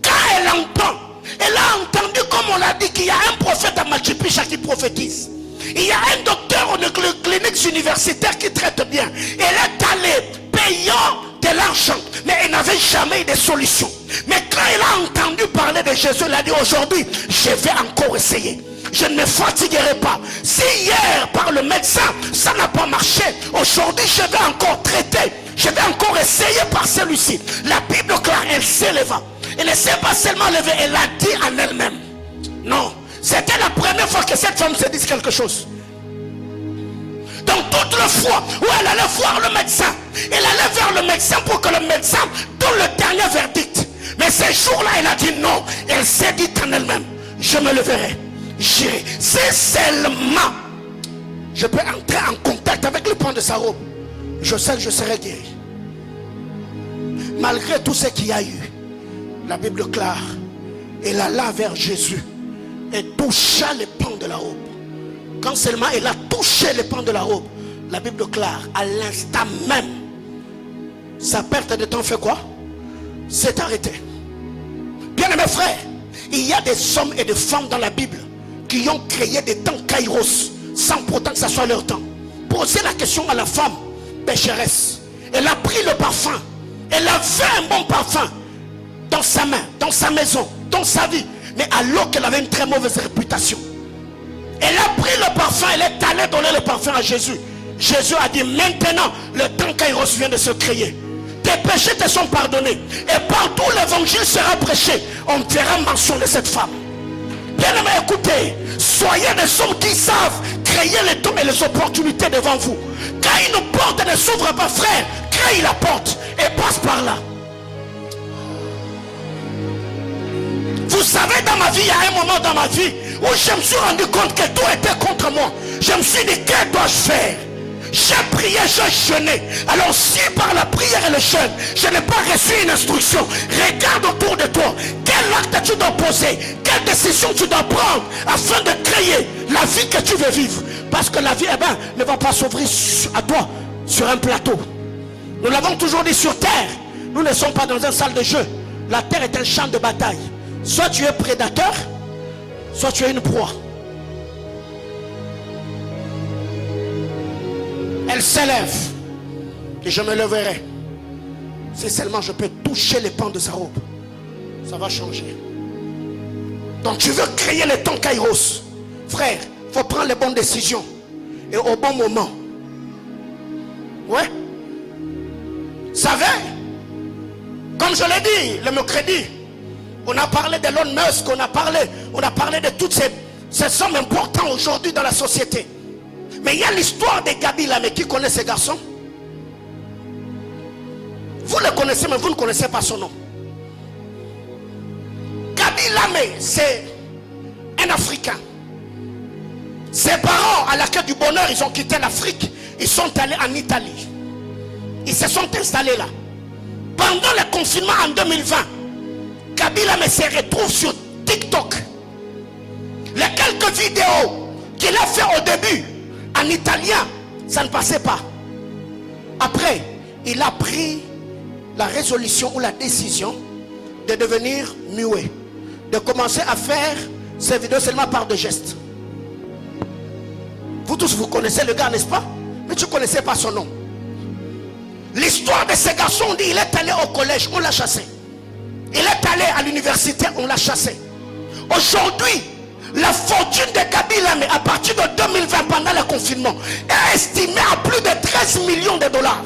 Quand elle entend, elle a entendu, comme on l'a dit, qu'il y a un prophète à Machu Picchu qui prophétise. Il y a un docteur aux cliniques universitaires qui traite bien. Elle est allée payant de l'argent, mais elle n'avait jamais eu de solution. Mais quand elle a entendu parler de Jésus, elle a dit, aujourd'hui, je vais encore essayer. Je ne me fatiguerai pas. Si hier par le médecin ça n'a pas marché, aujourd'hui je vais encore traiter. Je vais encore essayer par celui-ci. La Bible claire, elle s'éleva. Elle ne s'est pas seulement levée, elle a dit en elle-même. Non, c'était la première fois que cette femme se dit quelque chose. Donc toutes les fois où elle allait voir le médecin, elle allait vers le médecin pour que le médecin donne le dernier verdict. Mais ce jour-là, elle a dit non. Elle s'est dit en elle-même, je me leverai. J'irai. C'est seulement je peux entrer en contact avec le point de sa robe, je sais que je serai guéri. Malgré tout ce qu'il y a eu, la Bible claire, elle alla vers Jésus et toucha les pans de la robe. Quand seulement elle a touché les pans de la robe, la Bible déclare, à l'instant même, sa perte de temps fait quoi? S'est arrêtée. Bien aimés frères, il y a des hommes et des femmes dans la Bible qui ont créé des temps kairos sans pourtant que ça soit leur temps. Posez la question à la femme pécheresse. Elle a pris le parfum. Elle avait un bon parfum dans sa main, dans sa maison, dans sa vie. Mais alors qu'elle avait une très mauvaise réputation. Elle a pris le parfum, elle est allée donner le parfum à Jésus. Jésus a dit, maintenant, le temps kairos vient de se créer. Tes péchés te sont pardonnés. Et partout l'évangile sera prêché, on fera mention de cette femme. Bien aimé, écoutez, soyez des hommes qui savent créer les temps et les opportunités devant vous. Quand une porte ne s'ouvre pas, frère, crée la porte et passe par là. Vous savez, dans ma vie, il y a un moment dans ma vie où je me suis rendu compte que tout était contre moi. Je me suis dit, que dois-je faire? J'ai prié, j'ai jeûné. Alors si par la prière et le jeûne, je n'ai pas reçu une instruction, regarde autour de toi. Quel acte tu dois poser? Quelle décision tu dois prendre afin de créer la vie que tu veux vivre? Parce que la vie, ne va pas s'ouvrir à toi sur un plateau. Nous l'avons toujours dit, sur terre, nous ne sommes pas dans une salle de jeu. La terre est un champ de bataille. Soit tu es prédateur, soit tu es une proie. Elle s'élève et je me leverai. Si seulement je peux toucher les pans de sa robe, ça va changer. Donc tu veux créer le temps kairos. Frère, il faut prendre les bonnes décisions et au bon moment. Ouais. Savez, comme je l'ai dit le mercredi, on a parlé d'Elon Musk, on a parlé de toutes ces hommes importants aujourd'hui dans la société. Mais il y a l'histoire de Gaby Lamé. Qui connaît ces garçons? Vous le connaissez, mais vous ne connaissez pas son nom. Gaby Lamé, c'est un Africain. Ses parents, à la quête du bonheur, ils ont quitté l'Afrique. Ils sont allés en Italie. Ils se sont installés là. Pendant le confinement en 2020, Gaby Lamé se retrouve sur TikTok. Les quelques vidéos qu'il a fait au début en italien, ça ne passait pas. Après, il a pris la résolution ou la décision de devenir muet, de commencer à faire ses vidéos seulement par des gestes. Vous tous, vous connaissez le gars, n'est-ce pas? Mais tu ne connaissais pas son nom. L'histoire de ce garçon, on dit, il est allé au collège, on l'a chassé. Il est allé à l'université, on l'a chassé. Aujourd'hui, la fortune de Gaby Lamé à partir de 2020 pendant le confinement est estimée à plus de 13 millions de dollars.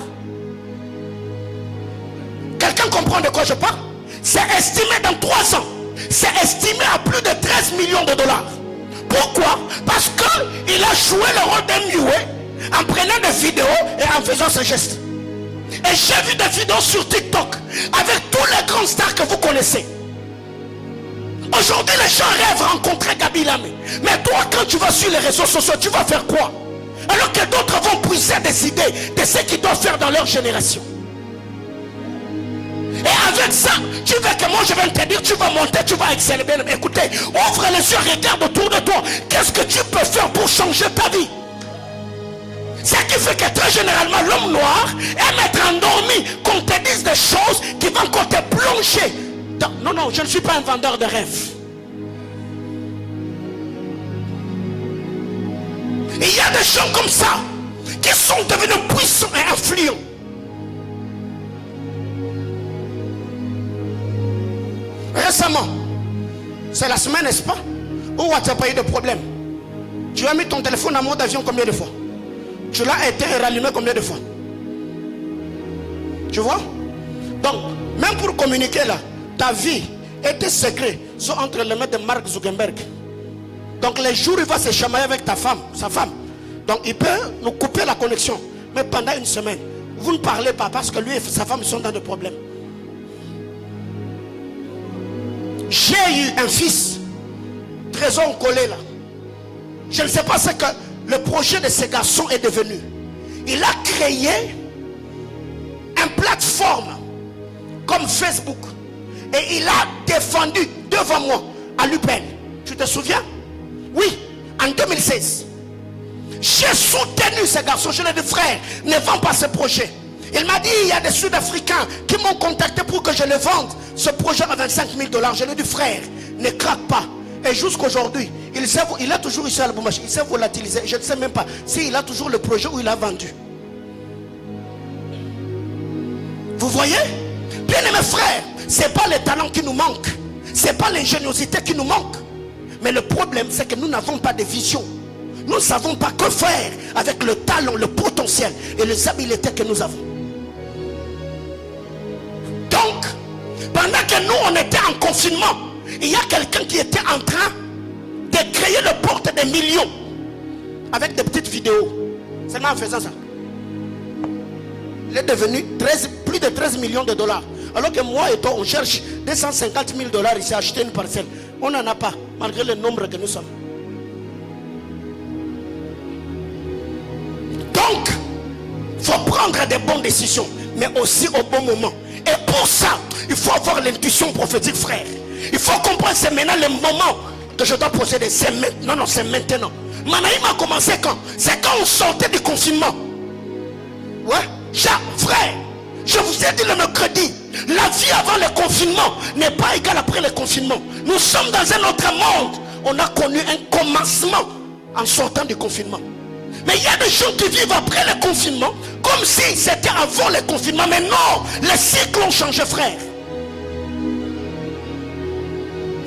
Quelqu'un comprend de quoi je parle? C'est estimé dans 3 ans. C'est estimé à plus de 13 millions de dollars. Pourquoi? Parce qu'il a joué le rôle d'un muet en prenant des vidéos et en faisant ce geste. Et j'ai vu des vidéos sur TikTok avec tous les grands stars que vous connaissez. Aujourd'hui, les gens rêvent de rencontrer Gaby Lamé. Mais toi, quand tu vas sur les réseaux sociaux, tu vas faire quoi? Alors que d'autres vont puiser des idées de ce qu'ils doivent faire dans leur génération. Et avec ça, tu veux que moi je vais te dire, tu vas monter, tu vas exceller. Bien, écoutez, ouvre les yeux, regarde autour de toi. Qu'est-ce que tu peux faire pour changer ta vie? Ce qui fait que très généralement, l'homme noir aime être endormi, qu'on te dise des choses qui vont encore te plonger. Non, non, je ne suis pas un vendeur de rêves. Il y a des gens comme ça qui sont devenus puissants et influents. Récemment, c'est la semaine, n'est-ce pas, où tu n'as pas eu de problème. Tu as mis ton téléphone en mode avion combien de fois? Tu l'as éteint et rallumé combien de fois? Tu vois? Donc, même pour communiquer là, ta vie et tes secrets sont entre les mains de Mark Zuckerberg. Donc les jours où il va se chamailler avec ta femme, sa femme, donc il peut nous couper la connexion. Mais pendant une semaine, vous ne parlez pas parce que lui et sa femme sont dans des problèmes. J'ai eu un fils, trésor collé là. Je ne sais pas ce que le projet de ce garçon est devenu. Il a créé une plateforme comme Facebook. Et il a défendu devant moi à l'UPEN. Tu te souviens? Oui, en 2016. J'ai soutenu ce garçon. Je lui ai dit, frère, ne vends pas ce projet. Il m'a dit, il y a des Sud-Africains qui m'ont contacté pour que je le vende. Ce projet à 25 000 $. Je lui ai dit, frère, ne craque pas. Et jusqu'aujourd'hui, il est toujours ici à Lubumbashi. Il s'est volatilisé. Je ne sais même pas s'il a toujours le projet ou il a vendu. Vous voyez? Bien aimé frère, ce n'est pas le talent qui nous manque. Ce n'est pas l'ingéniosité qui nous manque. Mais le problème, c'est que nous n'avons pas de vision. Nous ne savons pas que faire avec le talent, le potentiel et les habiletés que nous avons. Donc, pendant que nous, on était en confinement, il y a quelqu'un qui était en train de créer le porte des millions avec des petites vidéos. Seulement en faisant ça. Il est devenu plus de 13 millions de $. Alors que moi et toi, on cherche 250 000 $ ici à acheter une parcelle. On n'en a pas, malgré le nombre que nous sommes. Donc, il faut prendre des bonnes décisions, mais aussi au bon moment. Et pour ça, il faut avoir l'intuition prophétique, frère. Il faut comprendre, c'est maintenant le moment que je dois procéder. C'est maintenant, non, c'est maintenant. Manaïm a commencé quand? C'est quand on sortait du confinement. Ouais, frère, je vous ai dit le mercredi, la vie avant le confinement n'est pas égale après le confinement. Nous sommes dans un autre monde. On a connu un commencement en sortant du confinement. Mais il y a des gens qui vivent après le confinement comme si c'était avant le confinement. Mais non, les cycles ont changé, frère.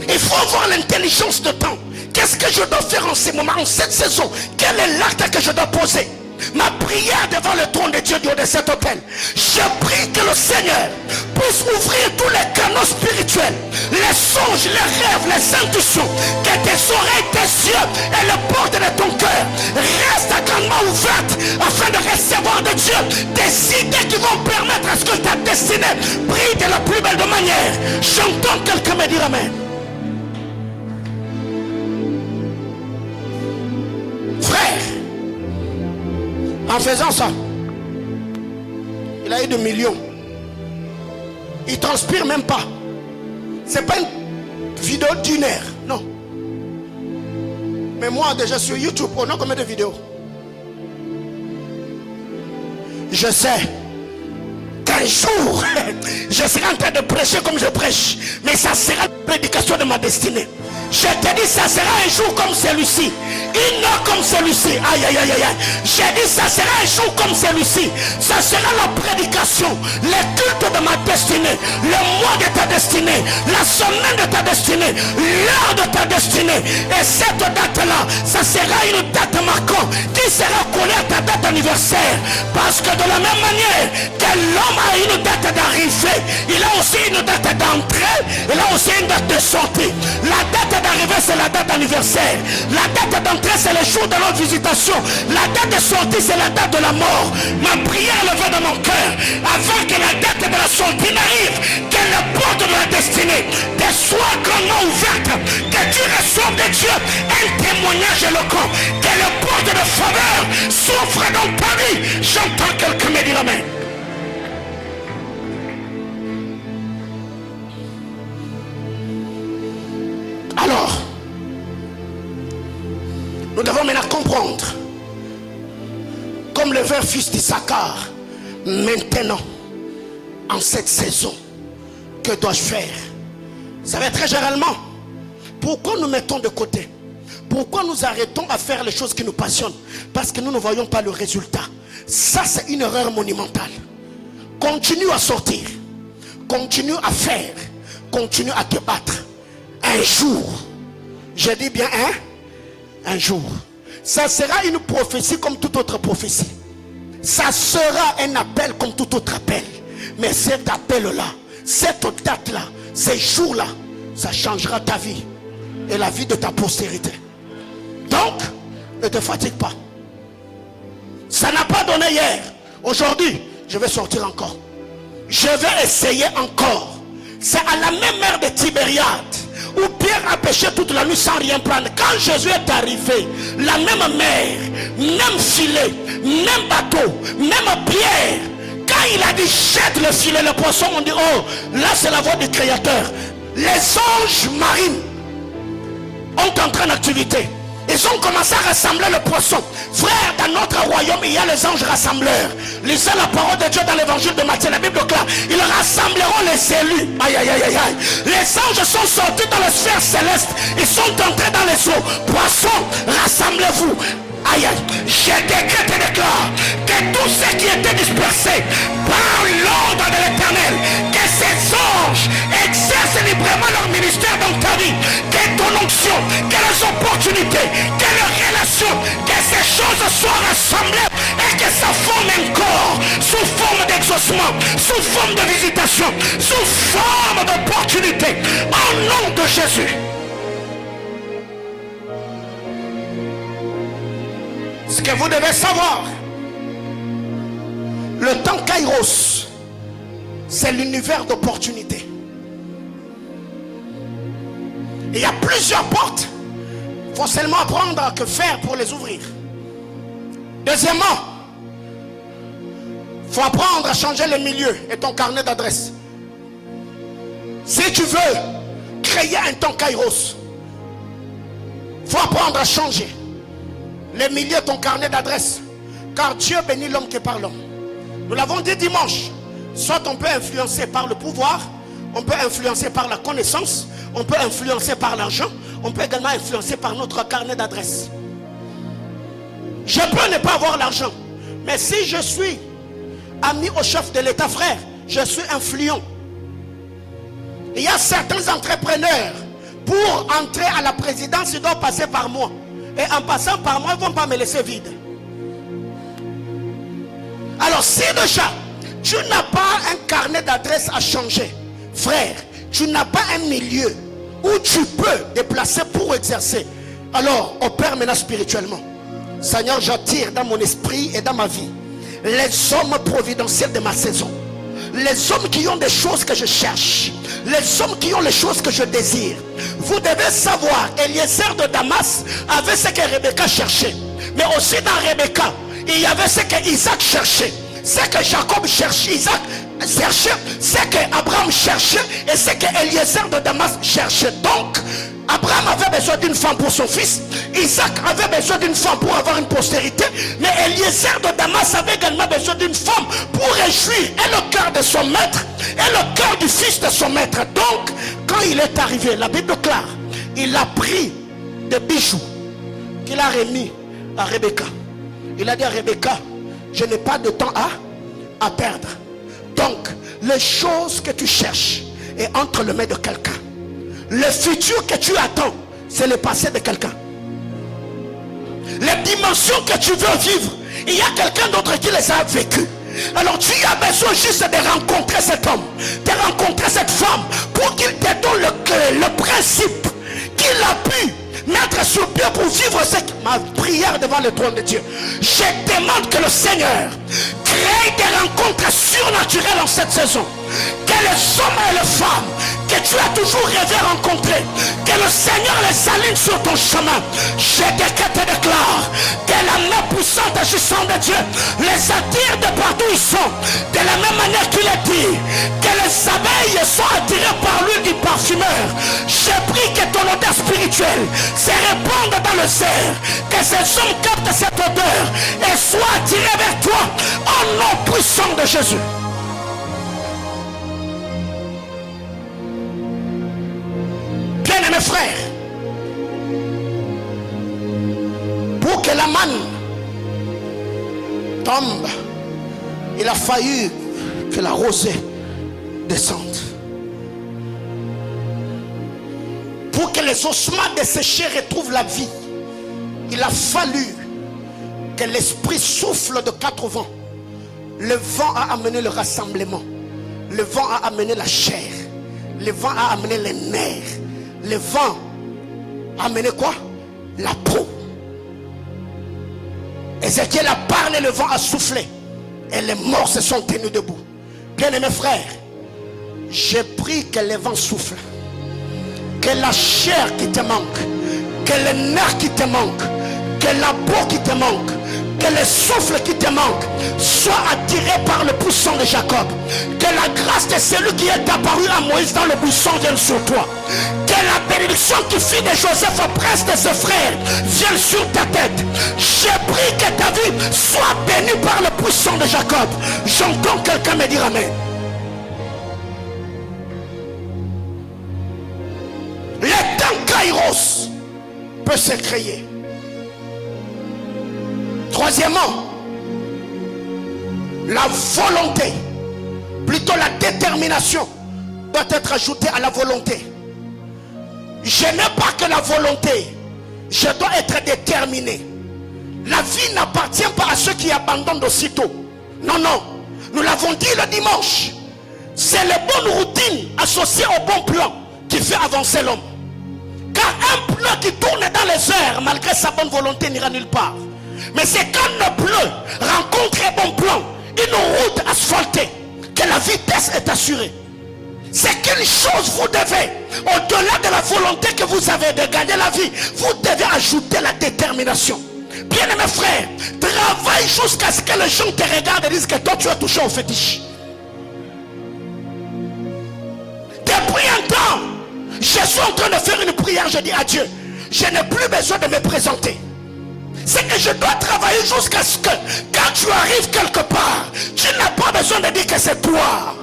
Il faut avoir l'intelligence de temps. Qu'est-ce que je dois faire en ce moment, en cette saison? Quel est l'acte que je dois poser? Ma prière devant le trône de Dieu du haut de cet hôtel. Je prie que le Seigneur puisse ouvrir tous les canaux spirituels, les songes, les rêves, les intuitions, que tes oreilles, tes yeux et les portes de ton cœur restent grandement ouvertes afin de recevoir de Dieu des idées qui vont permettre à ce que ta destinée brille de la plus belle de manière. J'entends quelqu'un me dire amen. Frère, en faisant ça, il a eu des millions. Il transpire même pas. C'est pas une vidéo d'1 heure, non. Mais moi déjà sur YouTube, on a combien de vidéos? Je sais qu'un jour je serai en train de prêcher comme je prêche, mais ça sera la prédication de ma destinée. Je te dis, ça sera un jour comme celui-ci, une heure comme celui-ci. Aïe, aïe, aïe, aïe. J'ai dit, ça sera un jour comme celui-ci. Ça sera la prédication, le culte de ma destinée, le mois de ta destinée, la semaine de ta destinée, l'heure de ta destinée. Et cette date-là, ça sera une date marquante qui sera collée à ta date anniversaire. Parce que de la même manière que l'homme a une date d'arrivée, il a aussi une date d'entrée, il a aussi une date de sortie. La date d'arrivée, c'est la date anniversaire. La date d'entrée, c'est le jour de notre visitation. La date de sortie, c'est la date de la mort. Ma prière levée dans mon cœur, avant que la date de la sortie n'arrive, que la porte de la destinée te soit grandement ouverte, que tu reçoives de Dieu un témoignage éloquent, que les portes de faveur s'ouvrent dans ta vie. J'entends quelqu'un me dire amen. Alors, nous devons maintenant comprendre, comme le vers fils d'Issachar, maintenant, en cette saison, que dois-je faire? Vous savez, très généralement, pourquoi nous mettons de côté? Pourquoi nous arrêtons à faire les choses qui nous passionnent? Parce que nous ne voyons pas le résultat. Ça, c'est une erreur monumentale. Continue à sortir, continue à faire, continue à te battre. Un jour, je dis bien un jour, ça sera une prophétie comme toute autre prophétie. Ça sera un appel comme tout autre appel. Mais cet appel-là, cette date-là, ces jours-là, ça changera ta vie et la vie de ta postérité. Donc, ne te fatigue pas. Ça n'a pas donné hier. Aujourd'hui, je vais sortir encore. Je vais essayer encore. C'est à la même heure de Tibériade où Pierre a pêché toute la nuit sans rien prendre. Quand Jésus est arrivé, la même mer, même filet, même bateau, même pierre. Quand il a dit jette le filet, le poisson, on dit oh, là c'est la voix du Créateur. Les anges marines ont entré en activité. Ils ont commencé à rassembler le poisson. Frère, dans notre royaume, il y a les anges rassembleurs. Lisez la parole de Dieu dans l'évangile de Matthieu, la Bible claire. Ils rassembleront les élus. Aïe, aïe, aïe, aïe, aïe. Les anges sont sortis dans les sphères célestes. Ils sont entrés dans les eaux. Poissons, rassemblez-vous. Aïe, aïe. Je décrète et déclare que tous ceux qui étaient dispersés par l'ordre de l'Éternel, que ces anges exercent librement leur ministère dans ta vie, que ton onction, que les opportunités, que les relations, que ces choses soient rassemblées et que ça forme un corps sous forme d'exaucement, sous forme de visitation, sous forme d'opportunité, au nom de Jésus. Ce que vous devez savoir, le temps Kairos, c'est l'univers d'opportunités. Il y a plusieurs portes. Il faut seulement apprendre à que faire pour les ouvrir. Deuxièmement, il faut apprendre à changer les milieux et ton carnet d'adresse. Si tu veux créer un temps Kairos, il faut apprendre à changer les milieux, ton carnet d'adresse. Car Dieu bénit l'homme qui est par l'homme. Nous l'avons dit dimanche. Soit on peut influencer par le pouvoir, on peut influencer par la connaissance, on peut influencer par l'argent, on peut également influencer par notre carnet d'adresse. Je peux ne pas avoir l'argent, mais si je suis ami au chef de l'État, frère, je suis influent. Il y a certains entrepreneurs, pour entrer à la présidence, ils doivent passer par moi. Et en passant par moi, ils ne vont pas me laisser vide. Alors si déjà tu n'as pas un carnet d'adresse à changer, frère, tu n'as pas un milieu où tu peux déplacer pour exercer, alors opère maintenant spirituellement. Seigneur, j'attire dans mon esprit et dans ma vie les hommes providentiels de ma saison, les hommes qui ont des choses que je cherche, les hommes qui ont les choses que je désire. Vous devez savoir, Eliezer de Damas avait ce que Rebecca cherchait, mais aussi dans Rebecca il y avait ce que Isaac cherchait, ce que Jacob cherchait, Isaac cherchait, ce que Abraham cherchait et ce que Eliezer de Damas cherchait. Donc Abraham avait besoin d'une femme pour son fils, Isaac avait besoin d'une femme pour avoir une postérité, mais Eliezer de Damas avait également besoin d'une femme pour réjouir et le cœur de son maître et le cœur du fils de son maître. Donc quand il est arrivé, la Bible claire, il a pris des bijoux qu'il a remis à Rebecca. Il a dit à Rebecca, je n'ai pas de temps à perdre. Donc les choses que tu cherches est entre les mains de quelqu'un. Le futur que tu attends, c'est le passé de quelqu'un. Les dimensions que tu veux vivre, il y a quelqu'un d'autre qui les a vécues. Alors tu as besoin juste de rencontrer cet homme, de rencontrer cette femme, pour qu'il te donne le principe qu'il a pu mettre sur pied pour vivre ma prière devant le trône de Dieu. Je demande que le Seigneur crée des rencontres surnaturelles en cette saison. Que les hommes et les femmes que tu as toujours rêvé rencontrer, que le Seigneur les aligne sur ton chemin. Je décrète et déclare que la main puissante agissante de Dieu les attire de partout où ils sont. De la même manière qu'il est dit que les abeilles sont attirées par l'huile du parfumeur. Je prie que ton odeur spirituelle se répande dans le cerf, que ces hommes captent cette odeur et soient attirés vers toi au nom puissant de Jésus. Bien-aimés frères, pour que la manne tombe, il a fallu que la rosée descende. Pour que les ossements desséchés retrouvent la vie, il a fallu que l'esprit souffle de 4 vents. Le vent a amené le rassemblement, le vent a amené la chair, le vent a amené les nerfs, le vent a amené quoi? La peau. Ézéchiel a parlé, le vent a soufflé et les morts se sont tenus debout. Bien-aimés frères, j'ai pris que le vent souffle, que la chair qui te manque, que les nerfs qui te manquent, que la peau qui te manque, Que le souffle qui te manque soit attiré par le puissant de Jacob. Que la grâce de celui qui est apparu à Moïse dans le buisson vienne sur toi. Que la bénédiction qui fit de Joseph auprès de ses frères vienne sur ta tête. J'ai pris que ta vie soit bénie par le puissant de Jacob. J'entends quelqu'un me dire amen. Le temps Kairos peut se créer. Troisièmement, la volonté, plutôt la détermination, doit être ajoutée à la volonté. Je n'ai pas que la volonté, je dois être déterminé. La vie n'appartient pas à ceux qui abandonnent aussitôt. Non, non, nous l'avons dit le dimanche. C'est les bonnes routines associées au bon plan qui fait avancer l'homme. Car un plan qui tourne dans les airs, malgré sa bonne volonté, n'ira nulle part. Mais c'est quand le bleu rencontre un bon plan, une route asphaltée, que la vitesse est assurée. C'est qu'une chose vous devez, au-delà de la volonté que vous avez de gagner la vie, vous devez ajouter la détermination. Bien aimé frère, travaille jusqu'à ce que les gens te regardent et disent que toi tu as touché au fétiche. Depuis un temps, je suis en train de faire une prière, je dis à Dieu, je n'ai plus besoin de me présenter. C'est que je dois travailler jusqu'à ce que quand tu arrives quelque part, tu n'as pas besoin de dire que c'est toi.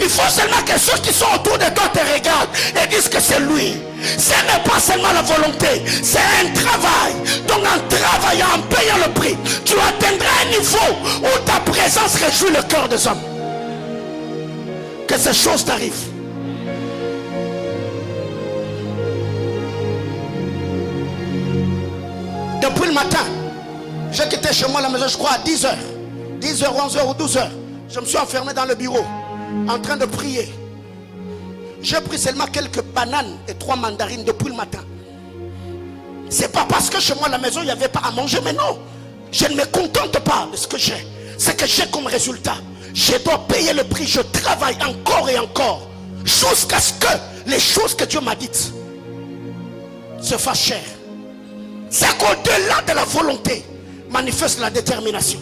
Il faut seulement que ceux qui sont autour de toi te regardent et disent que c'est lui. Ce n'est pas seulement la volonté, c'est un travail. Donc en travaillant, en payant le prix, tu atteindras un niveau où ta présence réjouit le cœur des hommes. Que ces choses t'arrivent. Depuis le matin, j'ai quitté chez moi la maison, je crois à 10h. 10h, 11h ou 12h. Je me suis enfermé dans le bureau, en train de prier. J'ai pris seulement quelques bananes et 3 mandarines depuis le matin. C'est pas parce que chez moi à la maison, il n'y avait pas à manger, mais non. Je ne me contente pas de ce que j'ai. Ce que j'ai comme résultat, je dois payer le prix. Je travaille encore et encore, jusqu'à ce que les choses que Dieu m'a dites se fassent chères. C'est qu'au-delà de la volonté, manifeste la détermination.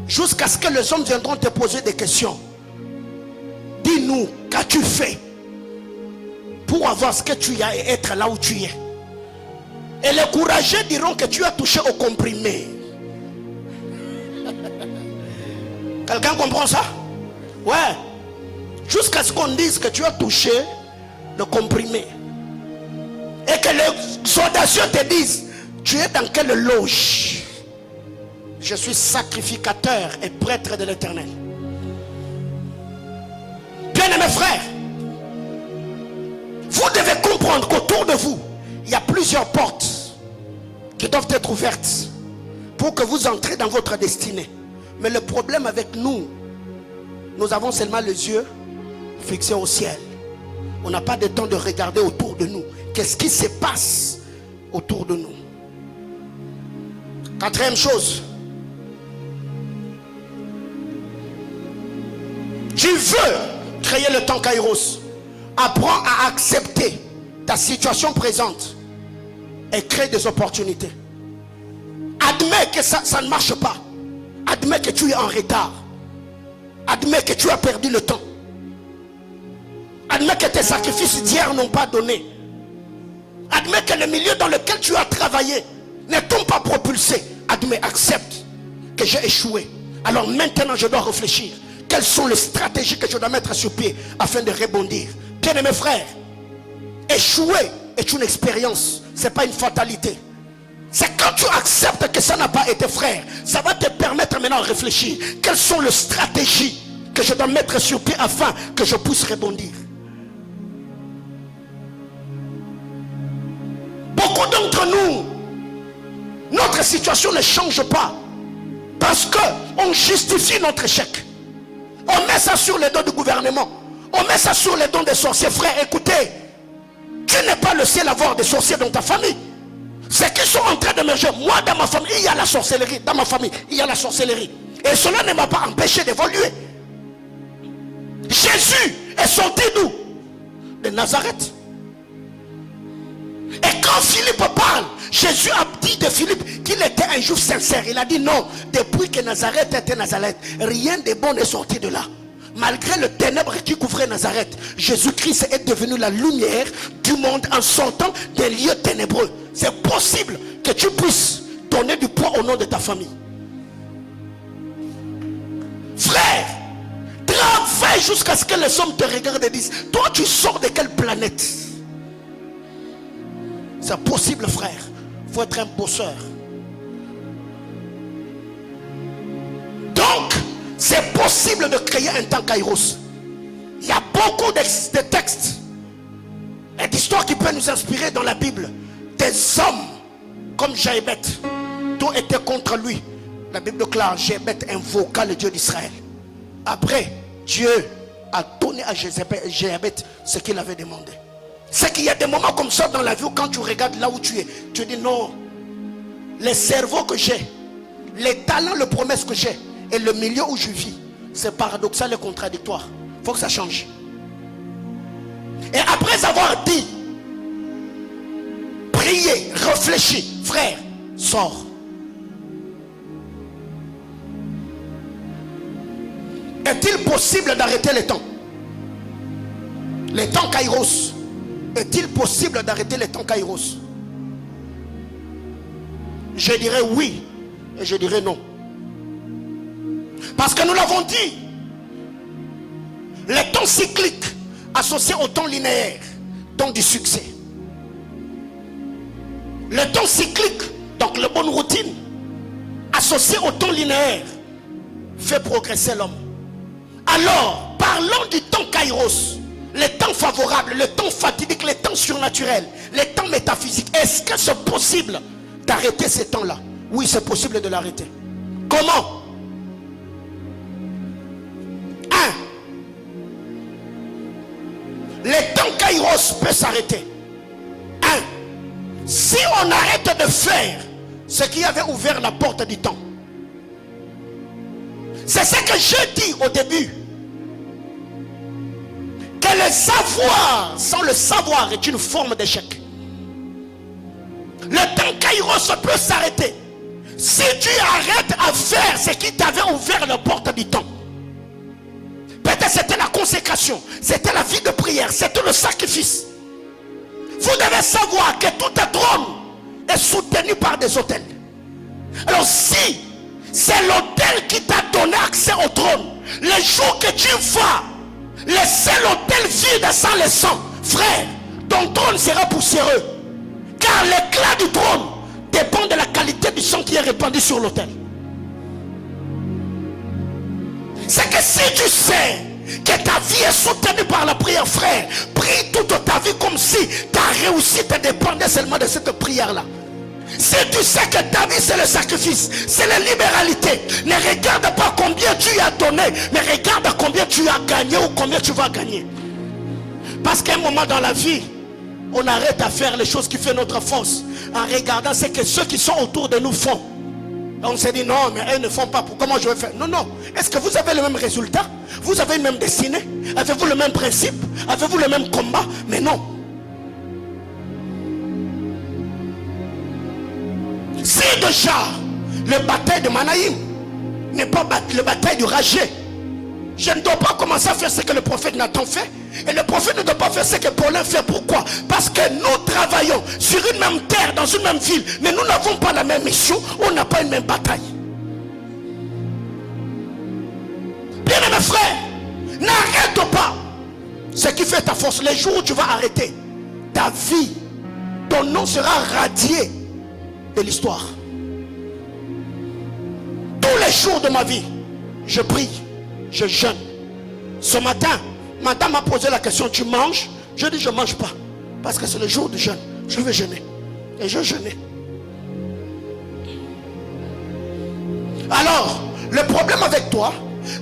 Jusqu'à ce que les hommes viendront te poser des questions. Dis-nous, qu'as-tu fait pour avoir ce que tu as et être là où tu es? Et les courageux diront que tu as touché au comprimé. Quelqu'un comprend ça? Ouais. Jusqu'à ce qu'on dise que tu as touché le comprimé. Et que les audacieux te disent, tu es dans quelle loge? Je suis sacrificateur et prêtre de l'Éternel. Bien-aimés frères, vous devez comprendre qu'autour de vous, il y a plusieurs portes qui doivent être ouvertes pour que vous entrez dans votre destinée. Mais le problème avec nous, nous avons seulement les yeux fixés au ciel. On n'a pas de temps de regarder autour de nous. Qu'est-ce qui se passe autour de nous? Quatrième chose. Tu veux créer le temps Kairos. Apprends à accepter ta situation présente et crée des opportunités. Admets que ça ne marche pas. Admets que tu es en retard. Admets que tu as perdu le temps. Admets que tes sacrifices d'hier n'ont pas donné. Admets que le milieu dans lequel tu as travaillé ne t'ont pas propulsé. Admets, accepte que j'ai échoué. Alors maintenant je dois réfléchir. Quelles sont les stratégies que je dois mettre sur pied afin de rebondir? Bien-aimés frères, échouer est une expérience, ce n'est pas une fatalité. C'est quand tu acceptes que ça n'a pas été, frère, ça va te permettre maintenant de réfléchir. Quelles sont les stratégies que je dois mettre sur pied afin que je puisse rebondir? Beaucoup d'entre nous, notre situation ne change pas parce qu'on justifie notre échec. On met ça sur les dos du gouvernement. On met ça sur les dos des sorciers. Frère, écoutez, tu n'es pas le seul à avoir des sorciers dans ta famille. C'est qu'ils sont en train d'émerger. Moi, dans ma famille, il y a la sorcellerie. Dans ma famille, il y a la sorcellerie. Et cela ne m'a pas empêché d'évoluer. Jésus est sorti d'où? De Nazareth. Et quand Philippe parle, Jésus a dit de Philippe qu'il était un juif sincère. Il a dit non, depuis que Nazareth était Nazareth, rien de bon n'est sorti de là. Malgré le ténèbre qui couvrait Nazareth, Jésus-Christ est devenu la lumière du monde en sortant des lieux ténébreux. C'est possible que tu puisses donner du poids au nom de ta famille. Frère, travaille jusqu'à ce que les hommes te regardent et disent, toi tu sors de quelle planète? C'est possible, frère. Il faut être un bosseur. Donc, c'est possible de créer un temps Kairos. Il y a beaucoup de textes et d'histoires qui peuvent nous inspirer dans la Bible. Des hommes comme Jéhébet, tout était contre lui. La Bible déclare, Jéhébet invoqua le Dieu d'Israël. Après, Dieu a donné à Jéhébet ce qu'il avait demandé. C'est qu'il y a des moments comme ça dans la vie où quand tu regardes là où tu es, tu dis non, le cerveau que j'ai, les talents, les promesses que j'ai et le milieu où je vis, c'est paradoxal et contradictoire. Il faut que ça change. Et après avoir dit, prié, réfléchi, frère, sors. Est-il possible d'arrêter les temps? Les temps Kairos. Est-il possible d'arrêter les temps Kairos? Je dirais oui et je dirais non. Parce que nous l'avons dit, les temps cycliques associés au temps linéaire donnent du succès. Le temps cyclique, donc la bonne routine, associé au temps linéaire, fait progresser l'homme. Alors, parlons du temps Kairos, les temps favorables, les temps fatidiques, les temps surnaturels, les temps métaphysiques. Est-ce que c'est possible d'arrêter ces temps-là? Oui, c'est possible de l'arrêter. Comment? 1. Les temps Kairos peuvent s'arrêter. 1. Si on arrête de faire ce qui avait ouvert la porte du temps. C'est ce que j'ai dit au début. Que le savoir sans le savoir est une forme d'échec. Le temps Kairos peut s'arrêter si tu arrêtes à faire ce qui t'avait ouvert la porte du temps. Peut-être c'était la consécration, c'était la vie de prière, c'était le sacrifice. Vous devez savoir que tout un trône est soutenu par des autels. Alors si c'est l'autel qui t'a donné accès au trône, le jour que tu vas laisser l'autel vide sans le sang, frère, ton trône sera poussiéreux. Car l'éclat du trône dépend de la qualité du sang qui est répandu sur l'autel. C'est que si tu sais que ta vie est soutenue par la prière, frère, prie toute ta vie comme si ta réussite dépendait seulement de cette prière-là. Si tu sais que ta vie c'est le sacrifice, c'est la libéralité, ne regarde pas combien tu as donné, mais regarde combien tu as gagné ou combien tu vas gagner. Parce qu'à un moment dans la vie, on arrête à faire les choses qui font notre force en regardant ce que ceux qui sont autour de nous font. On s'est dit non, mais elles ne font pas. Comment je vais faire? Non, non. Est-ce que vous avez le même résultat? Vous avez une même destinée? Avez-vous le même principe? Avez-vous le même combat? Mais non. Si déjà le bataille de Manaïm n'est pas le bataille du Ragé, je ne dois pas commencer à faire ce que le prophète Nathan fait. Et le prophète ne doit pas faire ce que Paulin fait. Pourquoi? Parce que nous travaillons sur une même terre, dans une même ville, mais nous n'avons pas la même mission, on n'a pas une même bataille. Bien aimé frère, n'arrête pas ce qui fait ta force. Les jours où tu vas arrêter, ta vie, ton nom sera radié de l'histoire. Tous les jours de ma vie, je prie, je jeûne. Ce matin, madame m'a posé la question, tu manges? Je dis je ne mange pas, parce que c'est le jour du jeûne. Je vais jeûner. Et je jeûnais. Alors, le problème avec toi,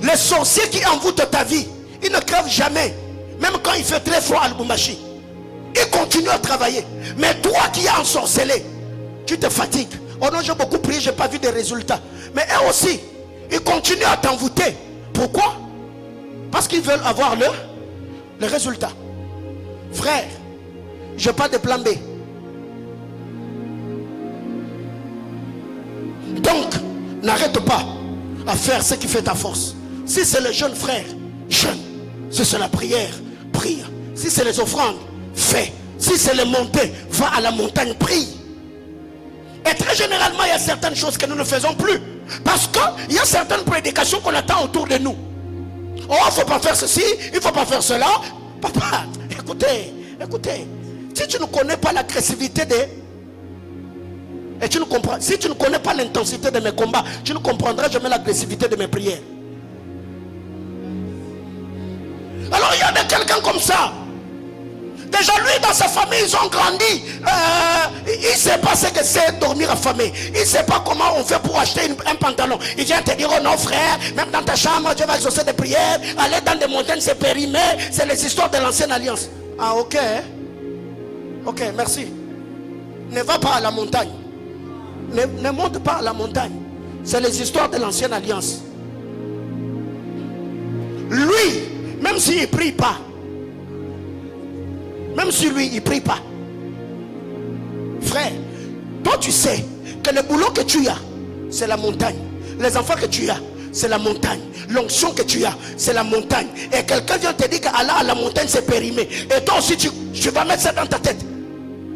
les sorciers qui envoûtent ta vie, ils ne crèvent jamais. Même quand il fait très froid à Lubumbashi, ils continuent à travailler. Mais toi qui as ensorcelé, tu te fatigues. Oh non, j'ai beaucoup prié, je n'ai pas vu de résultats. Mais eux aussi, ils continuent à t'envoûter. Pourquoi? Parce qu'ils veulent avoir le résultat. Frère, je n'ai pas de plan B. n'arrête pas à faire ce qui fait ta force. Si c'est le jeune frère, jeûne. Si c'est la prière, prie. Si c'est les offrandes, fais. Si c'est les montées, va à la montagne, prie. Et très généralement, il y a certaines choses que nous ne faisons plus. Parce qu'il y a certaines prédications qu'on attend autour de nous. Oh, il ne faut pas faire ceci, il ne faut pas faire cela. Papa, écoutez. Si tu ne connais pas l'agressivité et tu ne comprends, si tu ne connais pas l'intensité de mes combats, tu ne comprendras jamais l'agressivité de mes prières. Alors il y a quelqu'un comme ça. Déjà lui dans sa famille ils ont grandi. Il ne sait pas ce que c'est dormir affamé. Il ne sait pas comment on fait pour acheter un pantalon. Il vient te dire oh non frère, même dans ta chambre Dieu va exaucer des prières. Aller dans des montagnes c'est périmé. C'est les histoires de l'ancienne alliance. Ah ok. Ok merci. Ne va pas à la montagne. Ne monte pas à la montagne. C'est les histoires de l'ancienne alliance. Lui, même s'il ne prie pas, même si lui il ne prie pas, frère, toi tu sais que le boulot que tu as c'est la montagne. Les enfants que tu as c'est la montagne. L'onction que tu as c'est la montagne. Et quelqu'un vient te dire qu'Allah à la montagne c'est périmé. Et toi aussi tu vas mettre ça dans ta tête.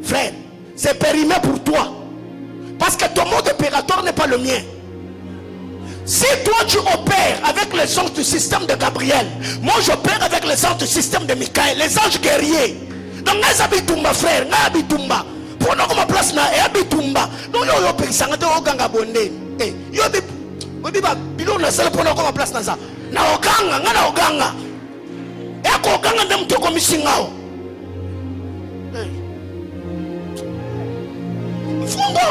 Frère, c'est périmé pour toi. Parce que ton mode opératoire n'est pas le mien. Si toi tu opères avec les anges du système de Gabriel, moi j'opère avec les anges du système de Michael, les anges guerriers. Donc nous habitons frère, nous habitons. Pour nous comme place na habitons. Donc yo yo pesa ngate oganga bonde. Yo bi ba bilo na sala pour nous comme place na ça. Na oganga, ngana oganga. E ko oganga ndem to ko misingao.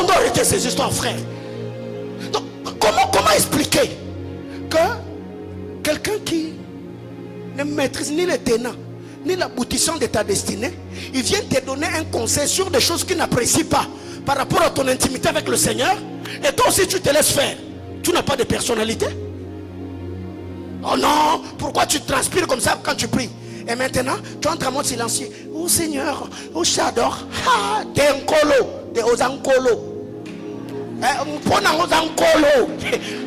On doit arrêter ces histoires, frère. Donc, comment expliquer que quelqu'un qui ne maîtrise ni les tenants, ni l'aboutissant de ta destinée, il vient te donner un conseil sur des choses qu'il n'apprécie pas par rapport à ton intimité avec le Seigneur, et toi aussi tu te laisses faire. Tu n'as pas de personnalité. Oh non, pourquoi tu transpires comme ça quand tu pries? Et maintenant, tu entres en mode silencieux. Oh Seigneur, oh j'adore. Ah, t'es un colo. T'es aux ancolo. Pour nous aux ancolo.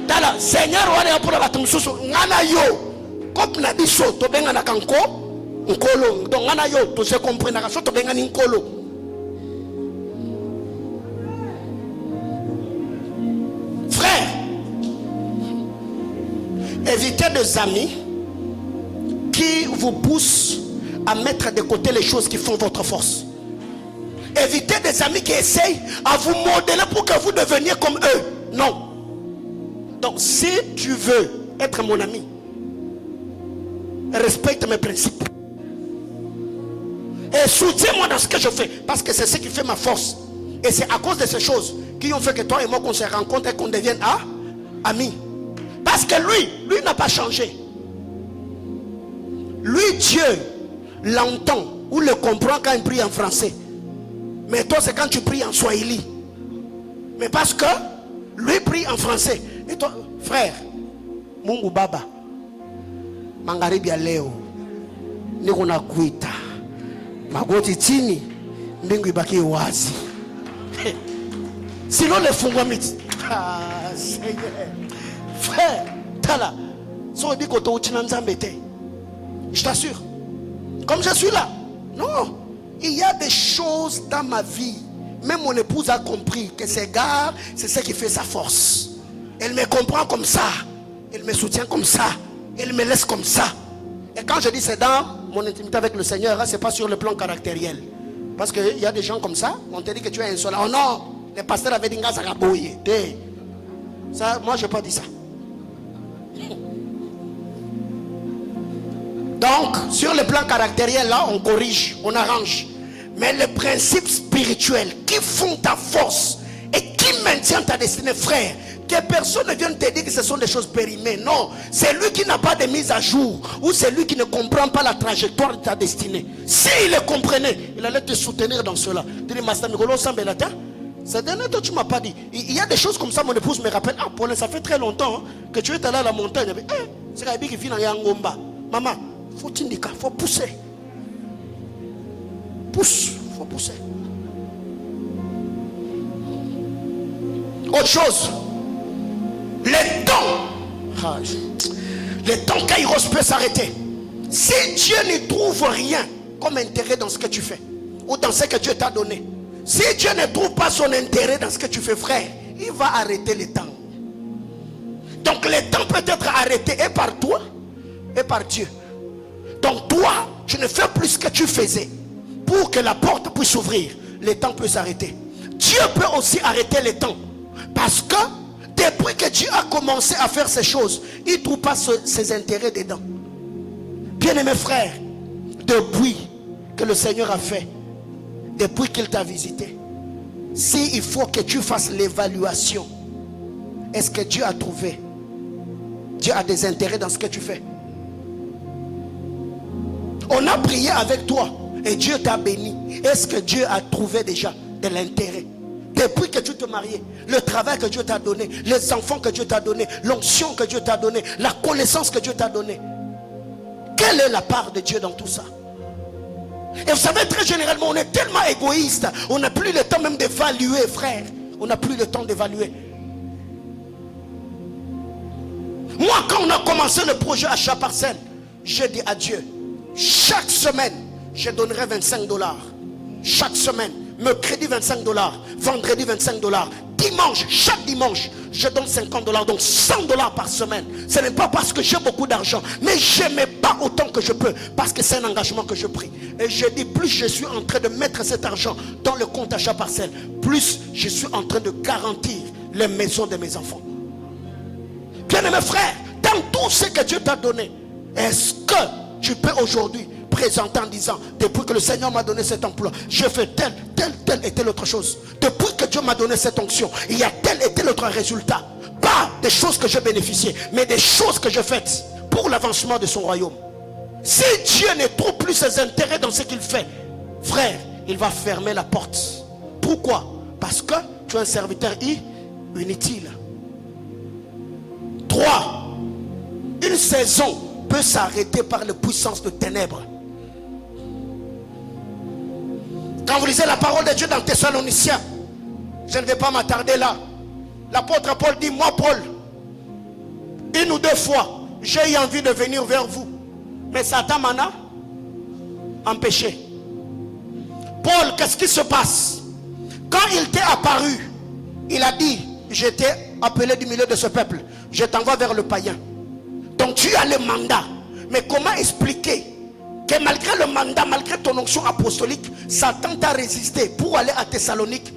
Dala, Seigneur, on est pour la batumsusu. Ngana yo. Comme na biso, to benga na kanko. Nkolo. Donc ngana yo, to se comprendre na kaso to benga ni nkolo. Frère, évitez des amis qui vous poussent à mettre de côté les choses qui font votre force. Évitez des amis qui essayent à vous modeler pour que vous deveniez comme eux. Non. Donc si tu veux être mon ami, respecte mes principes et soutiens-moi dans ce que je fais, parce que c'est ce qui fait ma force. Et c'est à cause de ces choses qui ont fait que toi et moi qu'on se rencontre et qu'on devienne amis. Parce que lui n'a pas changé. Lui, Dieu l'entend ou le comprend quand il prie en français. Mais toi, c'est quand tu pries en swahili. Mais parce que lui prie en français. Et toi, frère, Mungu Baba, Mangaribi Leo, Nikuna Kuita, Magoti Tini, Mbingu Ibaki Wazi. Sinon, les fungwamiti. Ah, Seigneur. Frère, Tala, so dit que tu n'as pas été. Je t'assure. Comme je suis là. Non. Il y a des choses dans ma vie. Même mon épouse a compris que ces gars, c'est ce qui fait sa force. Elle me comprend comme ça. Elle me soutient comme ça. Elle me laisse comme ça. Et quand je dis c'est dans mon intimité avec le Seigneur, c'est pas sur le plan caractériel. Parce qu'il y a des gens comme ça, on te dit que tu es insolent. Oh non, les pasteurs avaient dit que ça ça, moi je n'ai pas dit ça. Donc, sur le plan caractériel, là, on corrige, on arrange. Mais les principes spirituels qui font ta force et qui maintiennent ta destinée, frère, que personne ne vienne te dire que ce sont des choses périmées. Non, c'est lui qui n'a pas de mise à jour, ou c'est lui qui ne comprend pas la trajectoire de ta destinée. S'il le comprenait, il allait te soutenir dans cela. Tu dis, Master Mikolo, c'est dernier temps tu m'as pas dit. Il y a des choses comme ça, mon épouse me rappelle. Ah, Paul, ça fait très longtemps que tu es allé à la montagne. C'est Gabi qui vit dans Yangomba. Maman, faut t'indiquer, faut pousser. Pousse, faut pousser. Autre chose. le temps Kairos peut s'arrêter. Si Dieu ne trouve rien comme intérêt dans ce que tu fais, ou dans ce que Dieu t'a donné, si Dieu ne trouve pas son intérêt dans ce que tu fais, frère, il va arrêter le temps. Donc le temps peut être arrêté et par toi et par Dieu. Donc toi, tu ne fais plus ce que tu faisais pour que la porte puisse s'ouvrir. Le temps peut s'arrêter. Dieu peut aussi arrêter le temps. Parce que depuis que Dieu a commencé à faire ces choses, il ne trouve pas ses intérêts dedans. Bien-aimés frères, depuis que le Seigneur a fait, depuis qu'il t'a visité, il faut que tu fasses l'évaluation. Est-ce que Dieu a trouvé? Dieu a des intérêts dans ce que tu fais. On a prié avec toi et Dieu t'a béni. Est-ce que Dieu a trouvé déjà de l'intérêt? Depuis que tu te mariais, le travail que Dieu t'a donné, les enfants que Dieu t'a donné, l'onction que Dieu t'a donné, la connaissance que Dieu t'a donné. Quelle est la part de Dieu dans tout ça? Et vous savez, très généralement, on est tellement égoïste, on n'a plus le temps même d'évaluer, frère. On n'a plus le temps d'évaluer. Moi, quand on a commencé le projet Achat Parcelle, j'ai dit à Dieu, chaque semaine, je donnerai $25. Chaque semaine, mercredi $25, vendredi $25, dimanche, chaque dimanche, je donne $50, donc $100 par semaine. Ce n'est pas parce que j'ai beaucoup d'argent, mais je ne mets pas autant que je peux, parce que c'est un engagement que je prie. Et je dis, plus je suis en train de mettre cet argent dans le compte Achat Parcelle, plus je suis en train de garantir les maisons de mes enfants. Bien-aimés frères, dans tout ce que Dieu t'a donné, est-ce que tu peux aujourd'hui présenter en disant, depuis que le Seigneur m'a donné cet emploi, je fais telle et telle autre chose. Depuis que Dieu m'a donné cette onction, il y a tel et tel autre résultat. Pas des choses que j'ai bénéficiées, mais des choses que j'ai faites pour l'avancement de son royaume. Si Dieu ne trouve plus ses intérêts dans ce qu'il fait, frère, il va fermer la porte. Pourquoi? Parce que tu es un serviteur inutile. 3. Une saison peut s'arrêter par la puissance de ténèbres. Quand vous lisez la parole de Dieu dans Thessaloniciens, je ne vais pas m'attarder là. L'apôtre Paul dit, moi Paul, 1 ou 2 fois, j'ai eu envie de venir vers vous, mais Satan m'en a empêché. Paul, qu'est-ce qui se passe? Quand il t'est apparu, il a dit, je t'ai appelé du milieu de ce peuple, je t'envoie vers le païen. Donc tu as le mandat. Mais comment expliquer que malgré le mandat, malgré ton onction apostolique, Satan t'a résisté pour aller à Thessalonique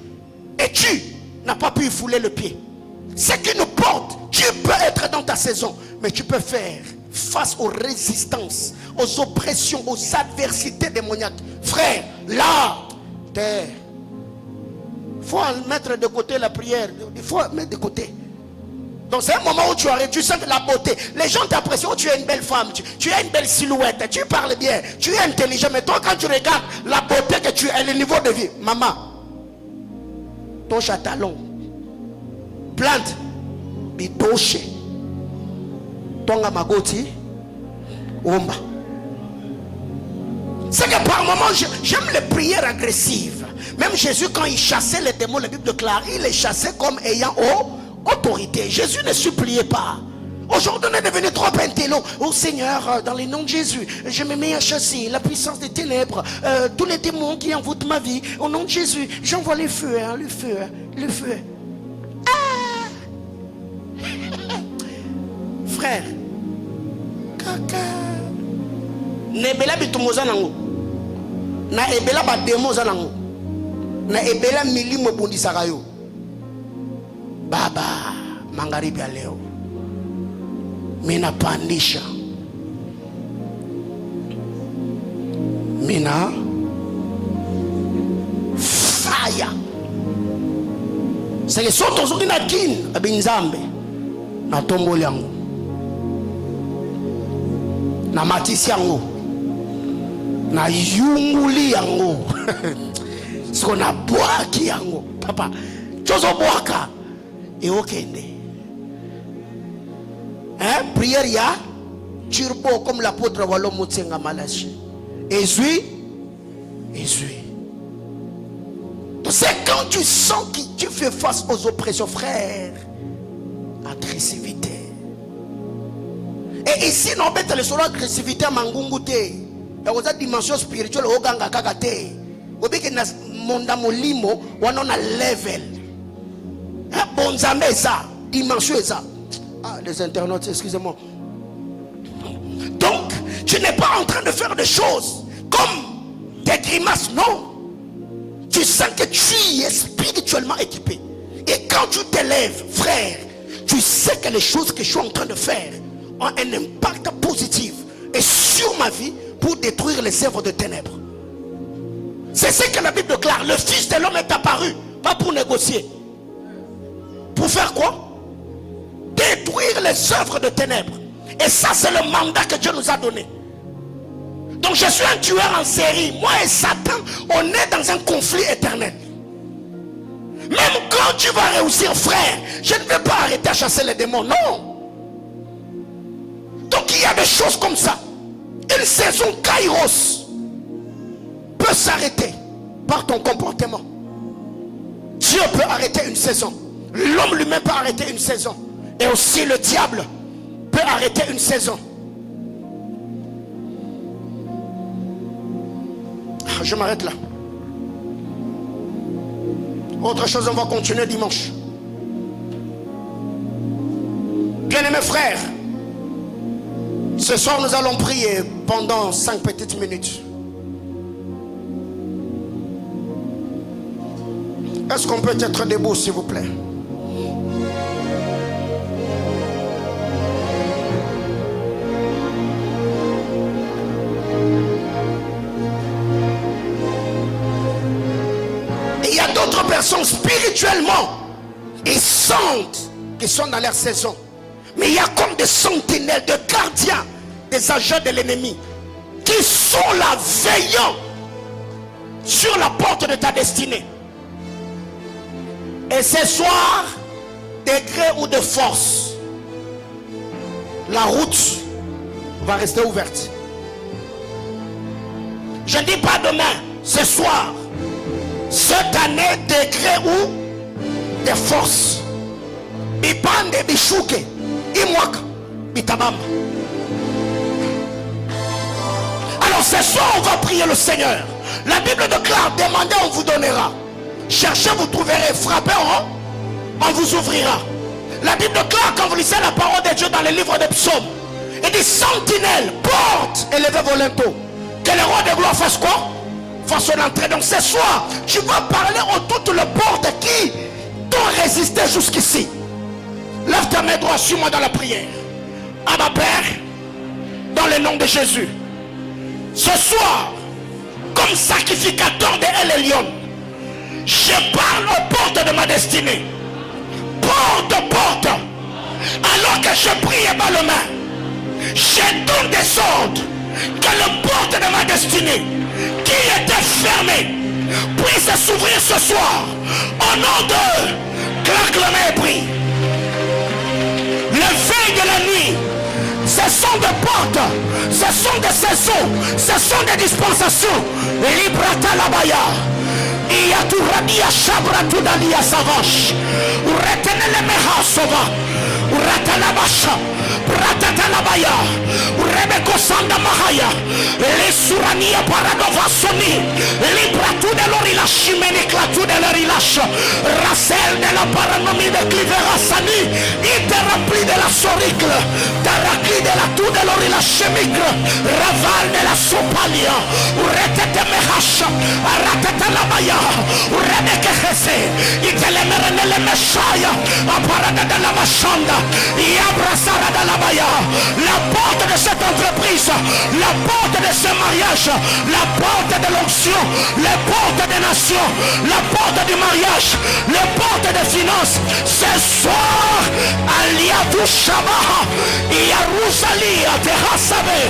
et tu n'as pas pu y fouler le pied? Ce qui nous porte, tu peux être dans ta saison, mais tu peux faire face aux résistances, aux oppressions, aux adversités démoniaques. Frère, là, il faut mettre de côté la prière. Il faut mettre de côté. Donc c'est un moment où tu arrêtes, tu sens de la beauté. Les gens t'apprécient, oh, tu es une belle femme, tu as une belle silhouette, tu parles bien, tu es intelligent. Mais toi, quand tu regardes la beauté que tu as, le niveau de vie, maman, ton chatalon, plante, bitoche, tonga magoti, omba. C'est que par moment, j'aime les prières agressives. Même Jésus, quand il chassait les démons, la Bible déclare, il les chassait comme ayant autorité. Jésus ne suppliait pas. Aujourd'hui, on est devenu trop intello. Oh Seigneur, dans le nom de Jésus, je me mets à chasser la puissance des ténèbres, tous les démons qui envoûtent ma vie. Au nom de Jésus, j'envoie le feu, hein, le feu, hein, le feu. Ah! Frère, caca. Nebela bitumoza nango. Na ebela ba demoza nango. Na ebela milimo bundisaka yo. Baba, magharibi ya leo mina pandisha, mina fire. C'est que soto zoki na kin abinzambe na tomboli yango na matisi yango na yunguli yango siko na bwaki yango papa chozo bwaka et okende. Hein? Prière ya turbo comme l'apôtre Walo Mutsenga Malachi. Ezui. C'est quand tu sens que tu fais face aux oppressions, frère. Agressivité. Et ici, nous avons sur l'agressivité à Mangungute. Et vous avez une dimension spirituelle au Ganga Kagate. Vous avez une monda molimo, on a un level. Bon, ça, dimension ça. Ah, les internautes, excusez-moi. Donc, tu n'es pas en train de faire des choses comme des grimaces, non. Tu sens que tu es spirituellement équipé. Et quand tu t'élèves, frère, tu sais que les choses que je suis en train de faire ont un impact positif et sur ma vie pour détruire les œuvres de ténèbres. C'est ce que la Bible déclare. Le Fils de l'homme est apparu, pas pour négocier. Pour faire quoi? Détruire les œuvres de ténèbres. Et ça, c'est le mandat que Dieu nous a donné. Donc je suis un tueur en série. Moi et Satan, on est dans un conflit éternel. Même quand tu vas réussir, frère, je ne vais pas arrêter à chasser les démons, non. Donc il y a des choses comme ça. Une saison Kairos peut s'arrêter par ton comportement. Dieu peut arrêter une saison. L'homme lui-même peut arrêter une saison. Et aussi le diable peut arrêter une saison. Je m'arrête là. Autre chose, on va continuer dimanche. Bien-aimés frères, ce soir nous allons prier pendant 5 petites minutes. Est-ce qu'on peut être debout, s'il vous plaît? Il y a d'autres personnes spirituellement, ils sentent qu'ils sont dans leur saison. Mais il y a comme des sentinelles, de gardiens, des agents de l'ennemi qui sont là veillant sur la porte de ta destinée. Et ce soir, de gré ou de force, la route va rester ouverte. Je ne dis pas demain, ce soir, cette année, de gré ou de force. Bipande bishuke, imwaka, bitabamba. Alors ce soir, on va prier le Seigneur. La Bible déclare, demandez, on vous donnera. Cherchez, vous trouverez. Frappez, on vous ouvrira. La Bible déclare, quand vous lisez la parole de Dieu dans le livre des psaumes, il dit sentinelle, porte, élevez vos linteaux. Que le roi de gloire fasse quoi? Fasse son entrée. Donc ce soir, tu vas parler aux toutes les portes qui t'ont résisté jusqu'ici. Lève ta main droite, suis-moi dans la prière. À ma Père, dans le nom de Jésus, ce soir, comme sacrificateur de El Elyon, je parle aux portes de ma destinée. Porte, porte. Alors que je prie et bats le main, je donne des ordres que le porte de ma destinée qui était fermée puisse s'ouvrir ce soir. Au nom de claque la main et prie. Le veille de la nuit, ce sont des portes, ce sont des saisons, ce sont des dispensations. Librata la baya. Il y a tout radia chabra tout dalia savache. Retenez les meha sova. Ratalabasha. Ratatalabaya. Rebeko sanda mahaya. Les surania paradova soni. Libra tout de l'orila chimene clatu de l'orilache. Racel de la paranomie de clivera sani. Il te remplit de la soricle. Tarakli de la tout de l'orila chimique. Raval de la sopalia. Retete mehacha. Ratatalabaya. Rebeke Hesse, Itelemere le Messiah, Aparada de la Machanda, Yabrasara de la Baya, la porte de cette entreprise, la porte de ce mariage, la porte de l'onction, les portes des nations, la porte du mariage, les portes des finances. Ce soir, Aliatu Shabaha, Yarusalia, Terrasabe,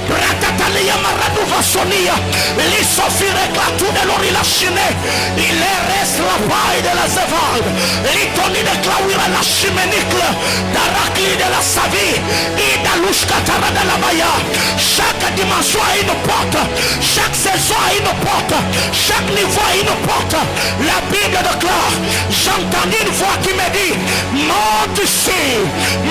Bratatalia Maradu Vasonia, l'Isofire Clatu de l'Orila Chine. Il reste la paille de la zévande, l'itoni de Clauira la chimenicle, d'Aracli de la Savie, et d'Alouchkatara de la Maya. Chaque dimension a une porte, chaque saison a une porte, chaque niveau a une porte. La Bible déclare, j'entends une voix qui me dit, monte monte ici,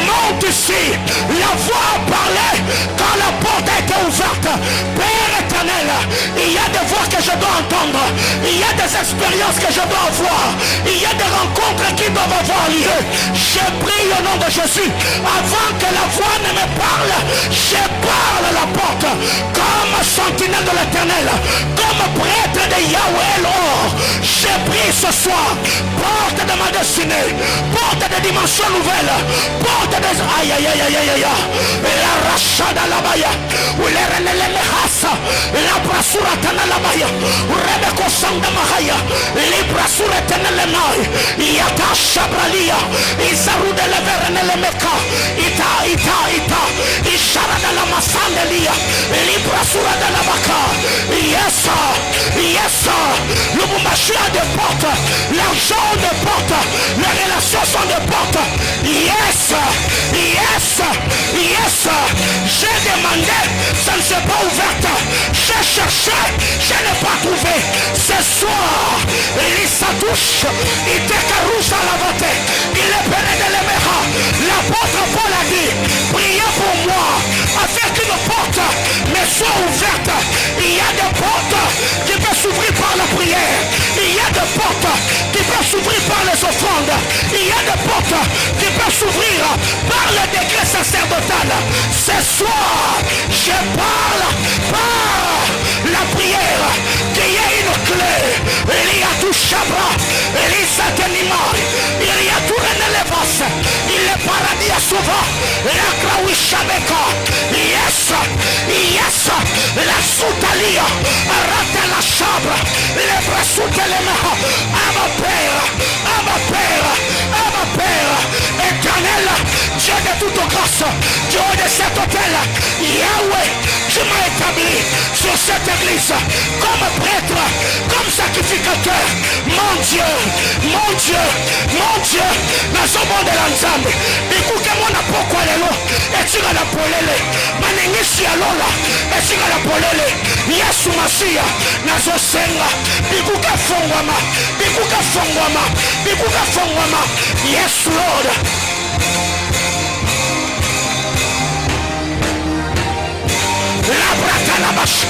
monte ici. La voix a parlé quand la porte a été ouverte. Père éternel, il y a des voix que je dois entendre, il y a des expériences que je dois avoir, il y a des rencontres qui doivent avoir lieu. Je prie au nom de Jésus, avant que la voix ne me parle, je parle à la porte comme sentinelle de l'Éternel, comme prêtre de Yahweh Elor. Je prie ce soir, porte de ma destinée, porte de dimensions nouvelles, porte de... Aïe aïe aïe aïe aïe aïe. La rachada la baya, ou les renele mehasa, la brasura tana la baya, rebeko sanda mahaya, li brasura tana le mai, yata shabralia, isaru de le verenele meka, ita, ishara de la masandelia, li brasura de la baka. Yes, yes, le boumachi a des portes, l'argent des portes, les relations sont des portes. Yes, yes, yes. J'ai demandé, ça ne s'est pas ouverte. J'ai cherché, je n'ai pas trouvé. Ce soir, il s'attouche, il te carouche à la vôté, il est péné de l'éméra. L'apôtre Paul a dit, priez pour moi, afin qu'une porte me soit ouverte. Il y a des portes qui peuvent s'ouvrir par la prière. Il y a des portes qui peuvent s'ouvrir par les offrandes. Il y a des portes qui peuvent s'ouvrir par le décret sacerdotal. Ce soir, je parle par la prière. Qu'il y ait une clé. Il y a tout chabra. Il y a satanima. Il y a tout renelevas. Il est paradis à souvent. La kraoui shabeka. Yes, yes. La soutalia. Rata la chabra. Les bras soutelema. À ma père. À ma père. À ma père. Éternel. Dieu de toute grâce. Dieu de cet hôtel. Yahweh. Tu m'as établi sur cette église comme prêtre, comme sacrificateur. Mon Dieu, mon Dieu, mon Dieu. Nazo monde l'ensemble. Écoute moi na pourquoi les lots. Et tu vas la polele. Manengisi alola. Et tu vas la polele. Yesu Masia. Nazo senga. Écoute fongwama. Écoute fongwama. Écoute fongwama. Yes Lord. La brata la bache.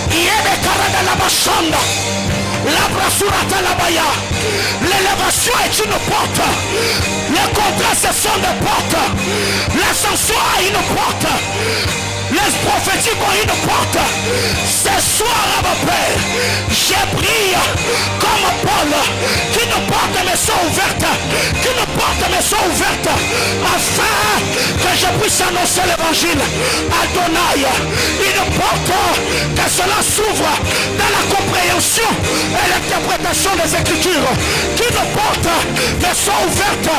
Yebe karada la bachanda. La brasurata la baya. L'élévation est une porte. Les contrats ce sont des portes. L'ascension a une porte. Les prophétiques ont une porte. Ce soir à mon Père, je prie comme Paul qu'une porte me soit ouverte. Qu'une porte me soit ouverte afin que je puisse annoncer l'évangile à Adonai. Une porte que cela s'ouvre dans la compréhension et l'interprétation des Écritures. Qu'une porte me soit ouverte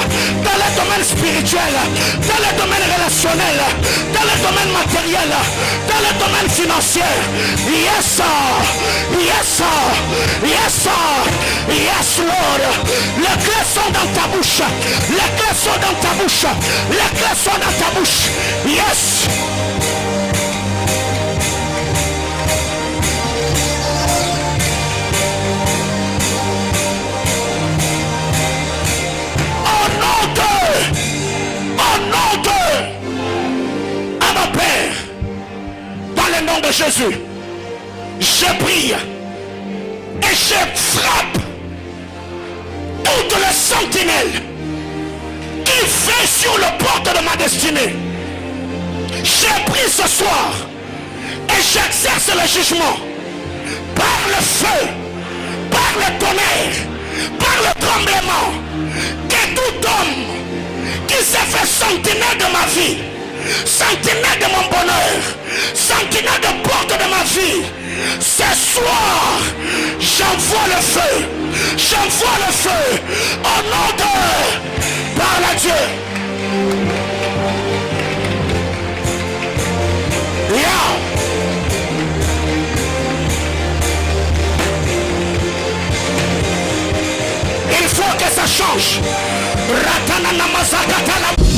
dans le domaine spirituel, dans le domaine relationnel, dans le domaine matériel, dans le domaine financier. Yes, yes, yes, yes, Lord. Les clés sont dans ta bouche. Les clés sont dans ta bouche. Les clés sont dans ta bouche. Yes. Nom de Jésus, je prie et je frappe toutes les sentinelles qui veillent sur le porte de ma destinée. Je prie ce soir et j'exerce le jugement par le feu, par le tonnerre, par le tremblement, que tout homme qui s'est fait sentinelle de ma vie, sentinelle de mon bonheur, sentinelle de porte de ma vie, ce soir j'envoie le feu, j'envoie le feu au nom de par la Dieu. Yeah. Il faut que ça change. Ratana namazakatala.